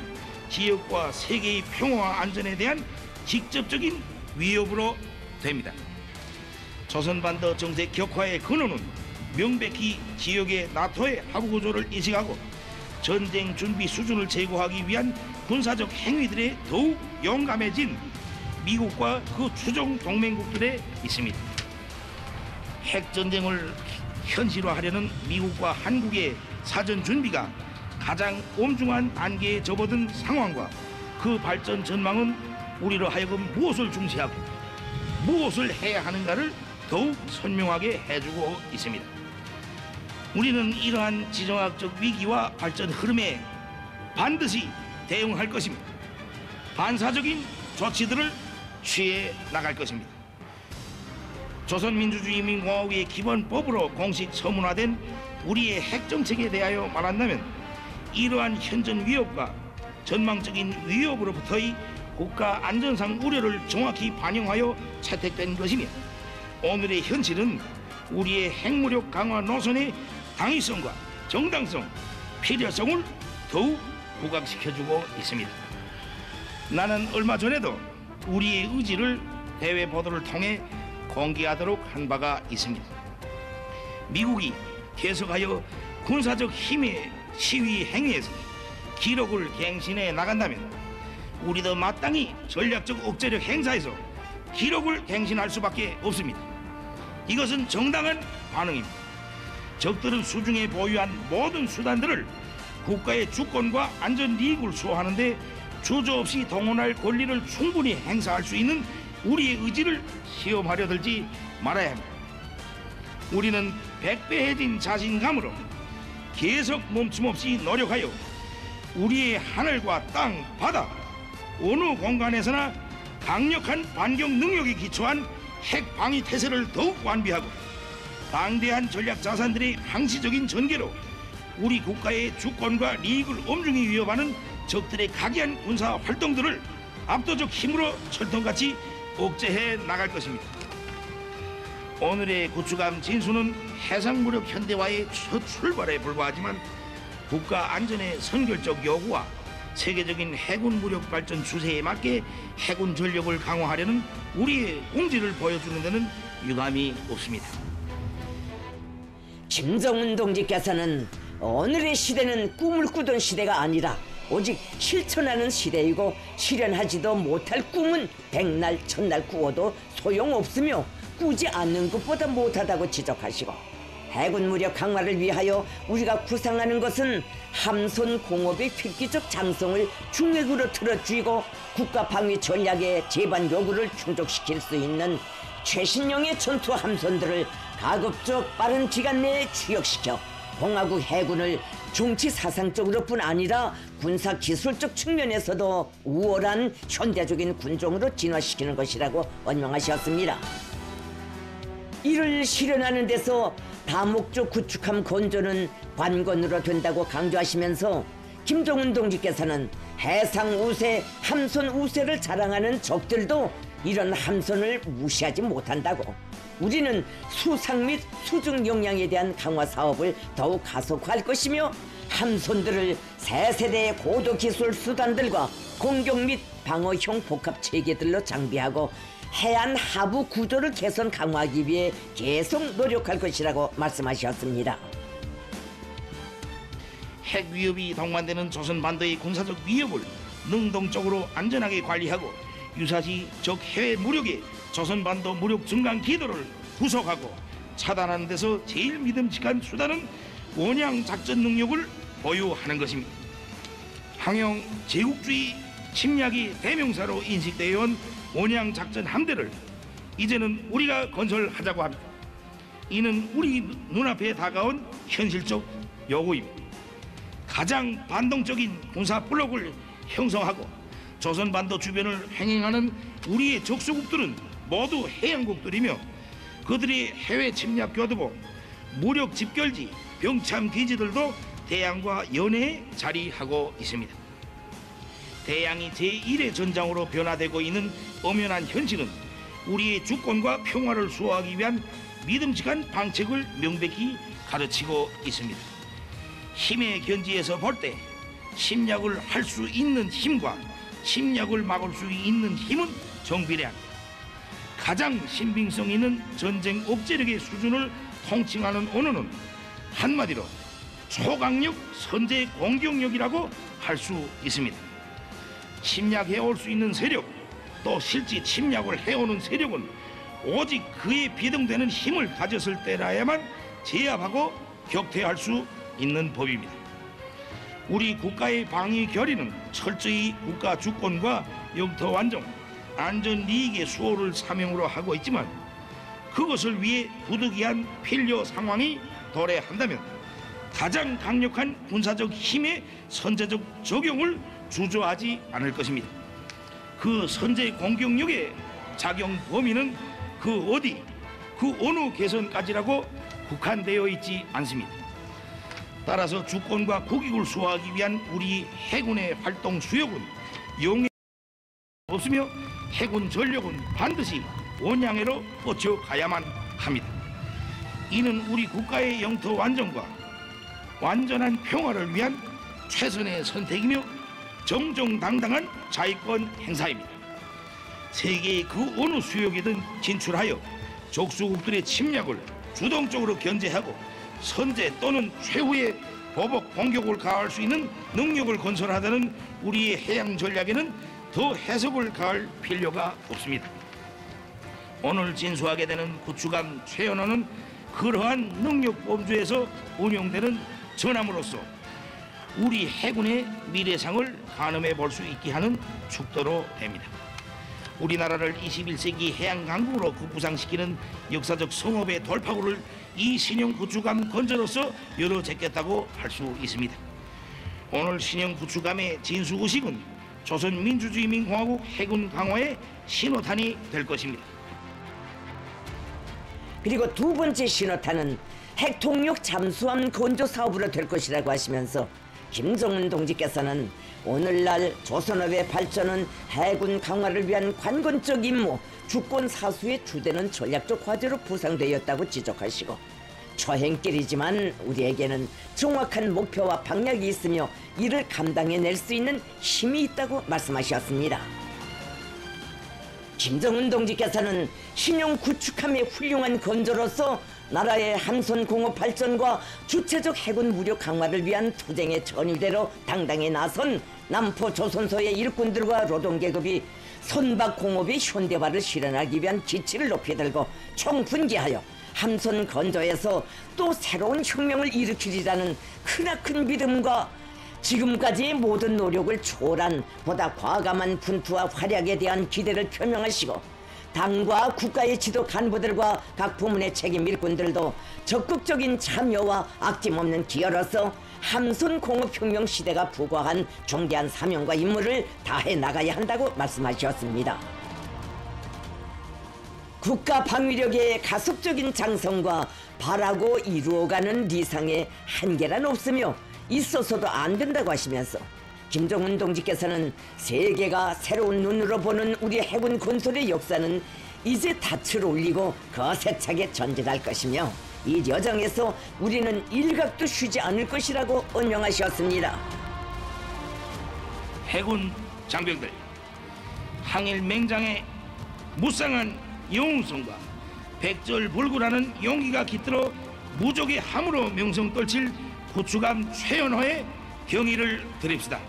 지역과 세계의 평화와 안전에 대한 직접적인 위협으로 됩니다. 조선반도 정세 격화의 근원은 명백히 지역의 나토의 하부구조를 인식하고 전쟁 준비 수준을 제고하기 위한 군사적 행위들에 더욱 용감해진 미국과 그 추종 동맹국들에 있습니다. 핵전쟁을 현실화하려는 미국과 한국의 사전 준비가 가장 엄중한 단계에 접어든 상황과 그 발전 전망은 우리로 하여금 무엇을 중시하고 무엇을 해야 하는가를 더욱 선명하게 해주고 있습니다. 우리는 이러한 지정학적 위기와 발전 흐름에 반드시 대응할 것입니다. 반사적인 조치들을 취해 나갈 것입니다. 조선민주주의인민공화국의 기본법으로 공식 서문화된 우리의 핵정책에 대하여 말한다면 이러한 현전 위협과 전망적인 위협으로부터의 국가 안전상 우려를 정확히 반영하여 채택된 것이며 오늘의 현실은 우리의 핵무력 강화 노선의 당위성과 정당성, 필요성을 더욱 부각시켜주고 있습니다. 나는 얼마 전에도 우리의 의지를 대외 보도를 통해 공개하도록 한 바가 있습니다. 미국이 계속하여 군사적 힘의 시위 행위에서 기록을 갱신해 나간다면 우리도 마땅히 전략적 억제력 행사에서 기록을 갱신할 수밖에 없습니다. 이것은 정당한 반응입니다. 적들은 수중에 보유한 모든 수단들을 국가의 주권과 안전 이익을 수호하는 데 주저없이 동원할 권리를 충분히 행사할 수 있는 우리의 의지를 시험하려 들지 말아야 합니다. 우리는 백배해진 자신감으로 계속 멈춤없이 노력하여 우리의 하늘과 땅, 바다, 어느 공간에서나 강력한 반격 능력에 기초한 핵 방위 태세를 더욱 완비하고 방대한 전략 자산들의 항시적인 전개로 우리 국가의 주권과利益을 엄중히 위협하는 적들의 각이한 군사 활동들을 압도적 힘으로 철통같이 억제해 나갈 것입니다. 오늘의 구축함 진수는 해상무력 현대화의 첫 출발에 불과하지만 국가 안전의 선결적 요구와 세계적인 해군 무력 발전 추세에 맞게 해군 전력을 강화하려는 우리의 공지를 보여주는 데는 유감이 없습니다. 김정은 동지께서는 오늘의 시대는 꿈을 꾸던 시대가 아니라 오직 실천하는 시대이고 실현하지도 못할 꿈은 백날 천날 꾸어도 소용없으며 꾸지 않는 것보다 못하다고 지적하시고 해군 무력 강화를 위하여 우리가 구상하는 것은 함선 공업의 획기적 장성을 중핵으로 틀어쥐고 국가 방위 전략의 제반 요구를 충족시킬 수 있는 최신형의 전투 함선들을 가급적 빠른 기간 내에 취역시켜 공화국 해군을 정치 사상적으로뿐 아니라 군사 기술적 측면에서도 우월한 현대적인 군종으로 진화시키는 것이라고 언명하셨습니다. 이를 실현하는 데서 다목적 구축함 건조는 관건으로 된다고 강조하시면서 김정은 동지께서는 해상 우세, 함선 우세를 자랑하는 적들도 이런 함선을 무시하지 못한다고, 우리는 수상 및 수중 역량에 대한 강화 사업을 더욱 가속화할 것이며 함선들을 새 세대의 고도 기술 수단들과 공격 및 방어형 복합 체계들로 장비하고 해안 하부 구조를 개선 강화하기 위해 계속 노력할 것이라고 말씀하셨습니다. 핵 위협이 동반되는 조선 반도의 군사적 위협을 능동적으로 안전하게 관리하고 유사시 적 해외 무력의 조선 반도 무력 증강 기도를 구속하고 차단하는 데서 제일 믿음직한 수단은 원양 작전 능력을 보유하는 것입니다. 항영 제국주의 침략이 대명사로 인식되어 온 원양 작전 함대를 이제는 우리가 건설하자고 합니다. 이는 우리 눈앞에 다가온 현실적 요구입니다. 가장 반동적인 군사 블록을 형성하고 조선 반도 주변을 횡행하는 우리의 적수국들은 모두 해양국들이며 그들의 해외 침략 교두보, 무력 집결지, 병참 기지들도 대양과 연해에 자리하고 있습니다. 대양이 제1의 전장으로 변화되고 있는 엄연한 현실은 우리의 주권과 평화를 수호하기 위한 믿음직한 방책을 명백히 가르치고 있습니다. 힘의 견지에서 볼 때 침략을 할 수 있는 힘과 침략을 막을 수 있는 힘은 정비례합니다. 가장 신빙성 있는 전쟁 억제력의 수준을 통칭하는 언어는 한마디로 초강력 선제 공격력이라고 할 수 있습니다. 침략해 올 수 있는 세력, 또 실제 침략을 해오는 세력은 오직 그에 비등되는 힘을 가졌을 때라야만 제압하고 격퇴할 수 있는 법입니다. 우리 국가의 방위 결의는 철저히 국가 주권과 영토 완종, 안전 이익의 수호를 사명으로 하고 있지만 그것을 위해 부득이한 필요 상황이 도래한다면 가장 강력한 군사적 힘의 선제적 적용을 주저하지 않을 것입니다. 그 선제 공격력의 작용 범위는 그 어디, 그 어느 개선까지라고 국한되어 있지 않습니다. 따라서 주권과 국익을 수호하기 위한 우리 해군의 활동 수역은 용해 없으며 해군 전력은 반드시 원양해로 뻗쳐가야만 합니다. 이는 우리 국가의 영토 완전과 완전한 평화를 위한 최선의 선택이며 정정당당한 자위권 행사입니다. 세계의 그 어느 수역이든 진출하여 적수국들의 침략을 주동적으로 견제하고 선제 또는 최후의 보복 공격을 가할 수 있는 능력을 건설하자는 우리의 해양 전략에는 더 해석을 가할 필요가 없습니다. 오늘 진수하게 되는 구축함 최연호는 그러한 능력 범주에서 운용되는 전함으로써 우리 해군의 미래상을 가늠해 볼 수 있게 하는 축도로 됩니다. 우리나라를 21세기 해양강국으로 급부상시키는 역사적 성업의 돌파구를 이 신형 구축함 건조로서 열어제꼈다고 할 수 있습니다. 오늘 신형 구축함의 진수의식은 조선민주주의민공화국 해군 강화의 신호탄이 될 것입니다. 그리고 두 번째 신호탄은 핵통력 잠수함 건조 사업으로 될 것이라고 하시면서 김정은 동지께서는 오늘날 조선업의 발전은 해군 강화를 위한 관건적 임무, 주권 사수에 주되는 전략적 과제로 부상되었다고 지적하시고 초행길이지만 우리에게는 정확한 목표와 방향이 있으며 이를 감당해낼 수 있는 힘이 있다고 말씀하셨습니다. 김정은 동지께서는 신형 구축함의 훌륭한 건조로서 나라의 함선 공업 발전과 주체적 해군 무력 강화를 위한 투쟁의 전위대로 당당히 나선 남포 조선소의 일꾼들과 노동계급이 선박 공업의 현대화를 실현하기 위한 기치를 높이 들고 총분기하여 함선 건조에서 또 새로운 혁명을 일으키리라는 크나큰 믿음과 지금까지의 모든 노력을 초월한 보다 과감한 분투와 활약에 대한 기대를 표명하시고 당과 국가의 지도 간부들과 각 부문의 책임 일꾼들도 적극적인 참여와 아낌없는 기여로서 함선 공업혁명 시대가 부과한 중대한 사명과 임무를 다해 나가야 한다고 말씀하셨습니다. 국가 방위력의 가속적인 장성과 바라고 이루어가는 리상에 한계란 없으며 있어서도 안 된다고 하시면서 김정은 동지께서는 세계가 새로운 눈으로 보는 우리 해군 건설의 역사는 이제 닻을 올리고 거세차게 전진할 것이며 이 여정에서 우리는 일각도 쉬지 않을 것이라고 언명하셨습니다. 해군 장병들, 항일 맹장의 무쌍한 영웅성과 백절불굴하는 용기가 깃들어 무적의 함으로 명성 떨칠 구축함 최연호의 경의를 드립시다.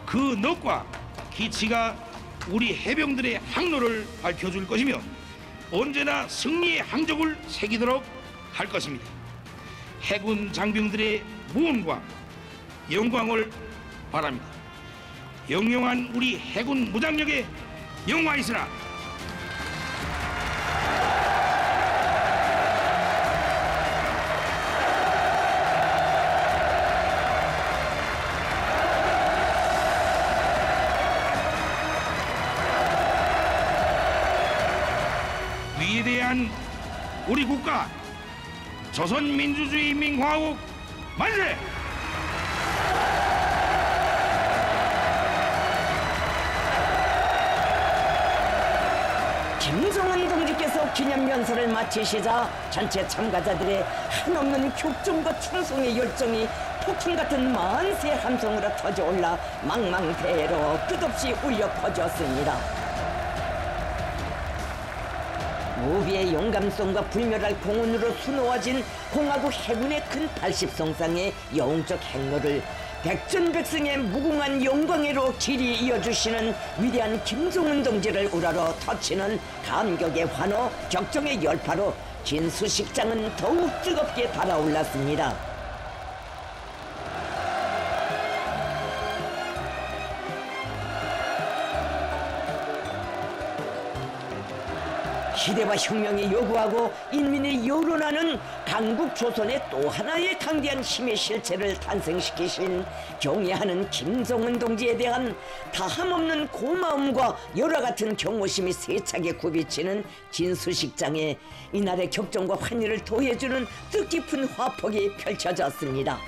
그 넋과 기치가 우리 해병들의 항로를 밝혀줄 것이며 언제나 승리의 항적을 새기도록 할 것입니다. 해군 장병들의 무언과 영광을 바랍니다. 영영한 우리 해군 무장력에 영화있으라. 위대한 우리 국가 조선민주주의인민공화국 만세! 김정은 동지께서 기념연설을 마치시자 전체 참가자들의 한없는 격정과 충성의 열정이 폭풍 같은 만세 함성으로 터져올라 망망대해로 끝없이 울려 퍼졌습니다. 무비의 용감성과 불멸할 공훈으로 수놓아진 공화국 해군의 큰 80성상의 영웅적 행로를 백전백승의 무궁한 영광으로 길이 이어주시는 위대한 김정은 동지를 우러러 터치는 감격의 환호, 격정의 열파로 진수식장은 더욱 뜨겁게 달아올랐습니다. 시대와 혁명이 요구하고 인민이 여론하는 강국 조선의 또 하나의 강대한 힘의 실체를 탄생시키신 경애하는 김정은 동지에 대한 다함없는 고마움과 열화 같은 경호심이 세차게 굽이치는 진수식장에 이날의 격정과 환희를 더해주는 뜻깊은 화폭이 펼쳐졌습니다.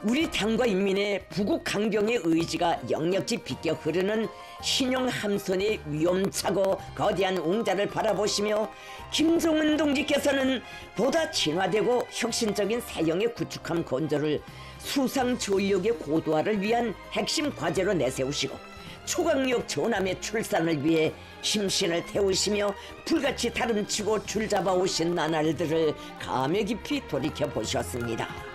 우리 당과 인민의 부국 강병의 의지가 역력지 비껴 흐르는 신형 함선의 위험차고 거대한 웅자를 바라보시며 김정은 동지께서는 보다 진화되고 혁신적인 사형의 구축함 건조를 수상 조력의 고도화를 위한 핵심 과제로 내세우시고 초강력 전함의 출산을 위해 심신을 태우시며 불같이 다름치고 줄잡아 오신 나날들을 감회 깊이 돌이켜보셨습니다.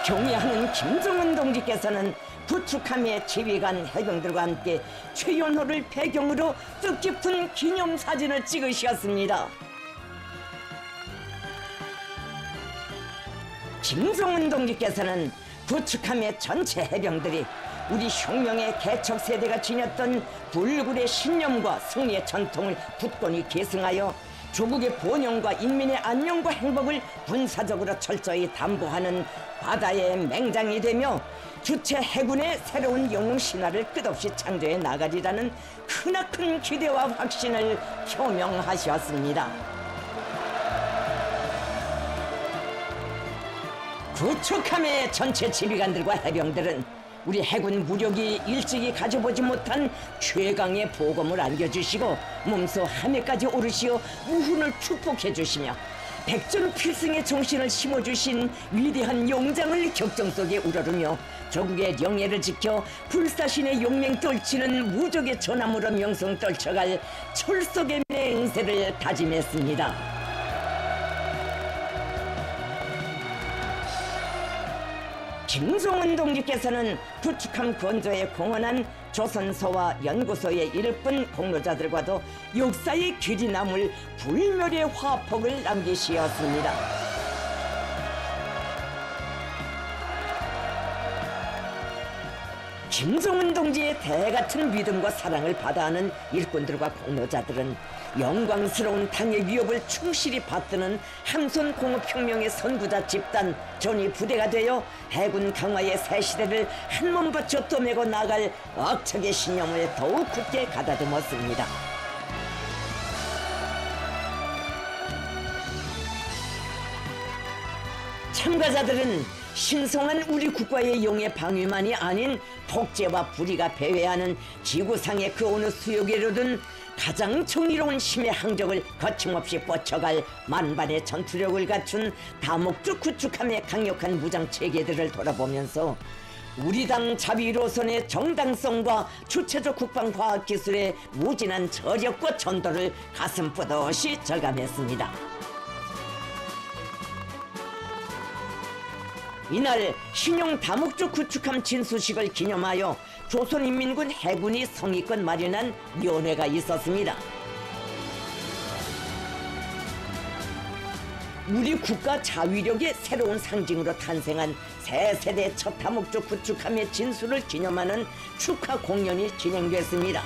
경애하는 김정은 동지께서는 구축함의 지휘관 해병들과 함께 최연호를 배경으로 뜻깊은 기념사진을 찍으셨습니다. 김정은 동지께서는 구축함의 전체 해병들이 우리 혁명의 개척 세대가 지녔던 불굴의 신념과 승리의 전통을 굳건히 계승하여 조국의 번영과 인민의 안녕과 행복을 군사적으로 철저히 담보하는 바다의 맹장이 되며 주체 해군의 새로운 영웅 신화를 끝없이 창조해 나가리라는 크나큰 기대와 확신을 표명하셨습니다. 구축함의 전체 지휘관들과 해병들은 우리 해군 무력이 일찍이 가져보지 못한 최강의 보검을 안겨주시고 몸소 하늘까지 오르시어 우훈을 축복해 주시며 백전 필승의 정신을 심어주신 위대한 용장을 격정 속에 우러르며 조국의 영예를 지켜 불사신의 용맹 떨치는 무적의 전함으로 명성 떨쳐갈 철석의 맹세를 다짐했습니다. 김종은 동지께서는 부축함 건조에 공헌한 조선소와 연구소의 일꾼 공로자들과도 역사의 길이 남을 불멸의 화폭을 남기시었습니다. 김종은 동지의 대같은 믿음과 사랑을 받아하는 일꾼들과 공로자들은 영광스러운 당의 위협을 충실히 받드는 함선공업혁명의 선구자 집단 전이 부대가 되어 해군 강화의 새 시대를 한몸 바쳐 떠매고 나갈 억척의 신념을 더욱 굳게 가다듬었습니다. 참가자들은 신성한 우리 국가의 용의 방위만이 아닌 독재와 불의가 배회하는 지구상의 그 어느 수역에로든 가장 정의로운 힘의 항적을 거침없이 뻗쳐갈 만반의 전투력을 갖춘 다목적 구축함의 강력한 무장체계들을 돌아보면서 우리 당 자위로선의 정당성과 주체적 국방과학기술의 무진한 저력과 전도를 가슴 뿌듯이 절감했습니다. 이날 신용 다목적 구축함 진수식을 기념하여 조선인민군 해군이 성의껏 마련한 연회가 있었습니다. 우리 국가 자위력의 새로운 상징으로 탄생한 새 세대 첫 다목적 구축함의 진수를 기념하는 축하 공연이 진행됐습니다.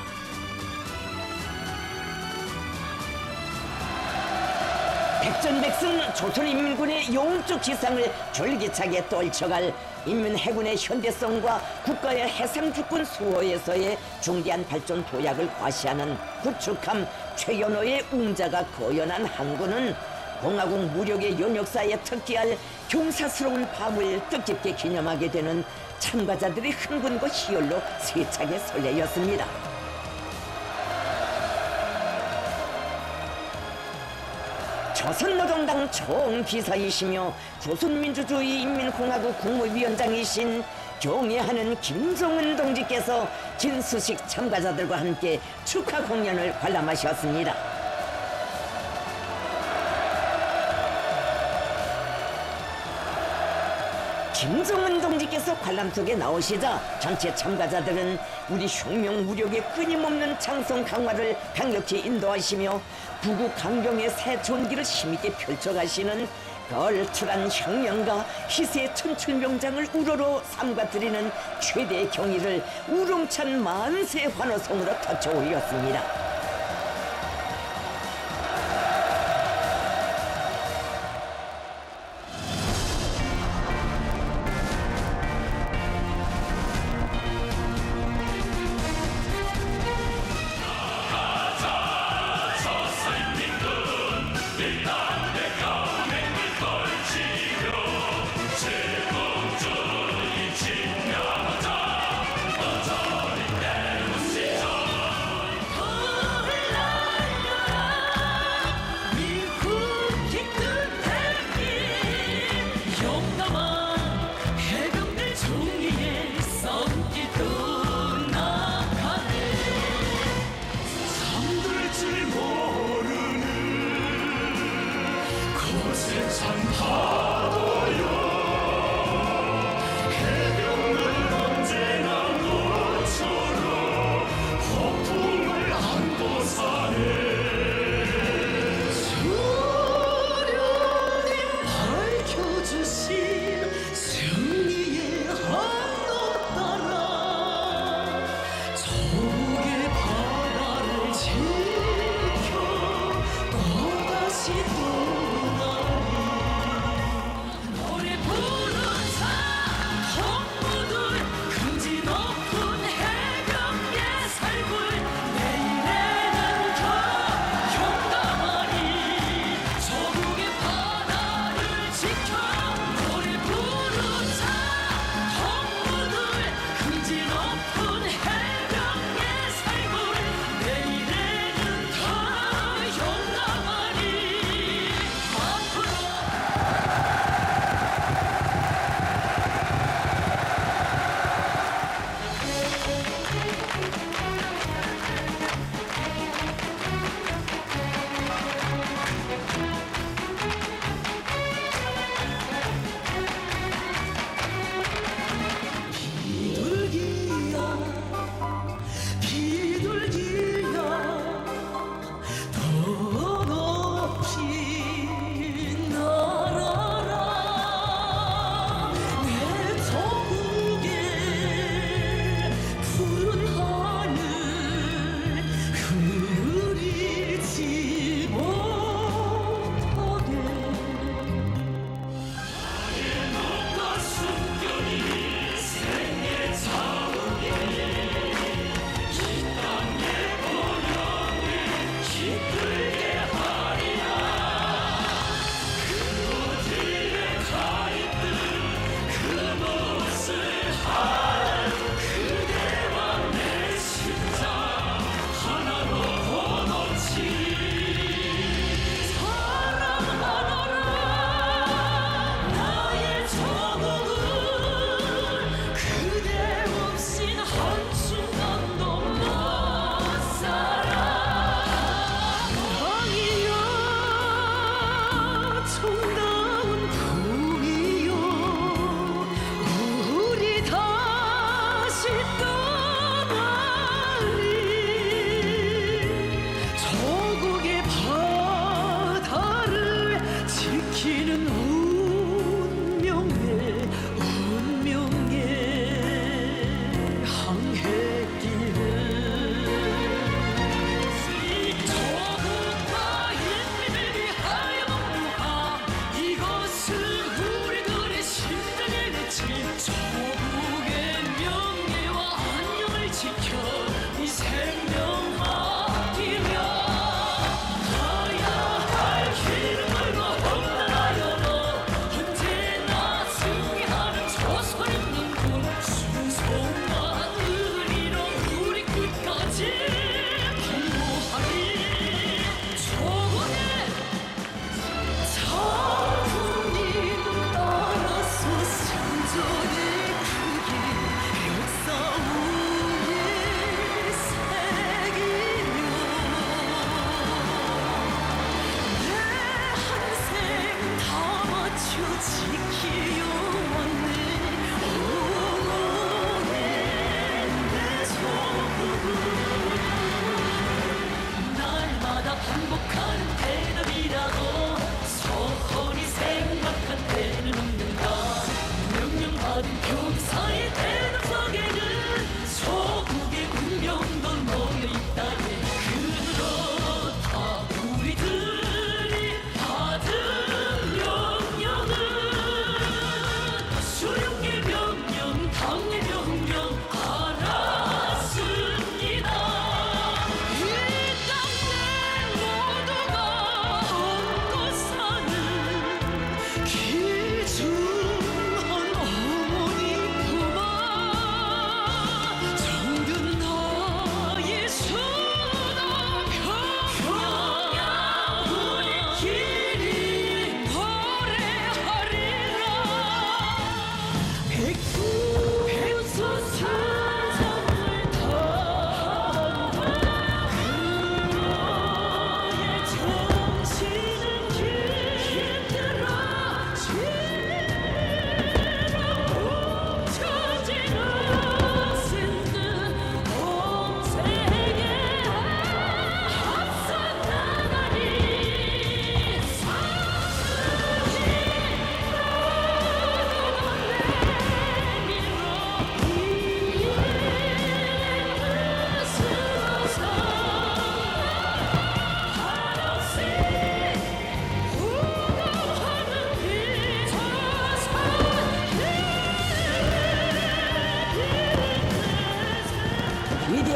백전백승 조선인민군의 영웅적 지상을 졸기차게 떨쳐갈 인민해군의 현대성과 국가의 해상주권 수호에서의 중대한 발전 도약을 과시하는 구축함 최연호의 웅자가 거연한 항구는 공화국 무력의 연역사에 특기할 경사스러운 밤을 뜻깊게 기념하게 되는 참가자들의 흥분과 희열로 세차게 설레였습니다. 조선노동당 총비서이시며 조선민주주의 인민공화국 국무위원장이신 경애하는 김종은 동지께서 진수식 참가자들과 함께 축하 공연을 관람하셨습니다. 김종은 동지께서 관람 속에 나오시자 전체 참가자들은 우리 혁명 무력의 끊임없는 장성 강화를 강력히 인도하시며 부국 강경의 새 전기를 힘있게 펼쳐가시는 걸출한 혁명가 희세 천출명장을 우러러 삼가드리는 최대의 경의를 우렁찬 만세 환호성으로 터쳐 올렸습니다.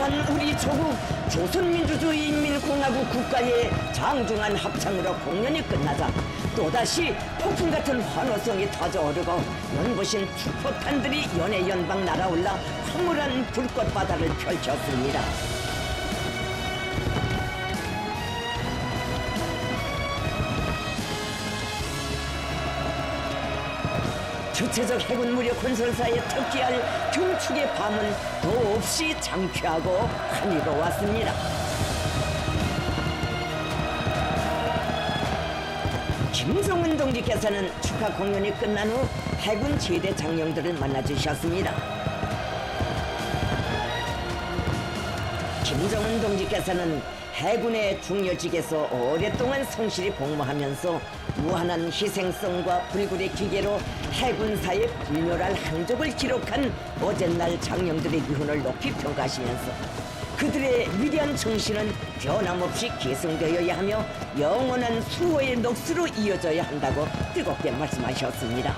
위대한 우리 조국 조선민주주의인민공화국 국가의 장중한 합창으로 공연이 끝나자 또다시 폭풍 같은 환호성이 터져오르고 연보신 축포탄들이 연해 연방 날아올라 황홀한 불꽃바다를 펼쳤습니다. 주체적 해군 무력 건설사에 특기할 경축의 밤은 더없이 장쾌하고 한이로웠습니다. 김정은 동지께서는 축하 공연이 끝난 후 해군 제대 장령들을 만나주셨습니다. 김정은 동지께서는 해군의 중요직에서 오랫동안 성실히 복무하면서 무한한 희생성과 불굴의 기계로 해군사의 불멸할 행적을 기록한 어젯날 장령들의 유훈을 높이 평가하시면서 그들의 위대한 정신은 변함없이 계승되어야 하며 영원한 수호의 넋으로 이어져야 한다고 뜨겁게 말씀하셨습니다.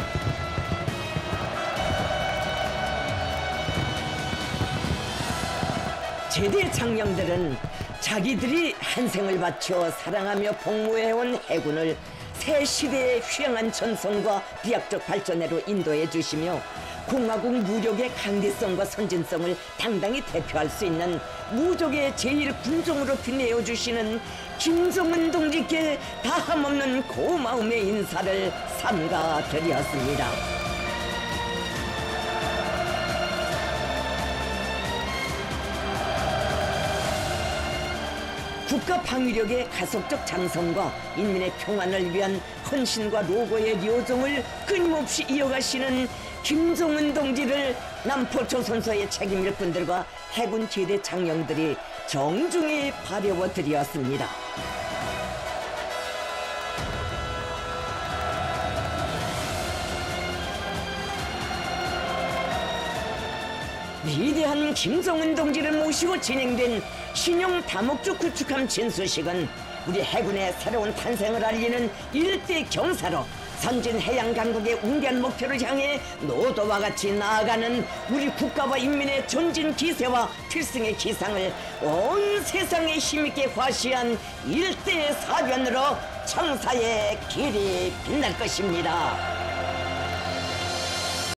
제대 장령들은 자기들이 한 생을 바쳐 사랑하며 복무해온 해군을 새 시대의 휘황한 전성과 비약적 발전으로 인도해 주시며 공화국 무력의 강대성과 선진성을 당당히 대표할 수 있는 무족의 제1군종으로 빛내어 주시는 김정은 동지께 다함없는 고마움의 인사를 삼가 드렸습니다. 국가 방위력의 가속적 장성과 인민의 평안을 위한 헌신과 노고의 료정을 끊임없이 이어가시는 김정은 동지를 남포조선소의 책임 일꾼들과 해군 제대 장령들이 정중히 바래워 드렸습니다. 위대한 김정은 동지를 모시고 진행된 신용 다목적 구축함 진수식은 우리 해군의 새로운 탄생을 알리는 일대 경사로 선진 해양 강국의 웅대한 목표를 향해 노도와 같이 나아가는 우리 국가와 인민의 전진 기세와 필승의 기상을 온 세상에 힘있게 과시한 일대 사변으로 청사의 길이 빛날 것입니다.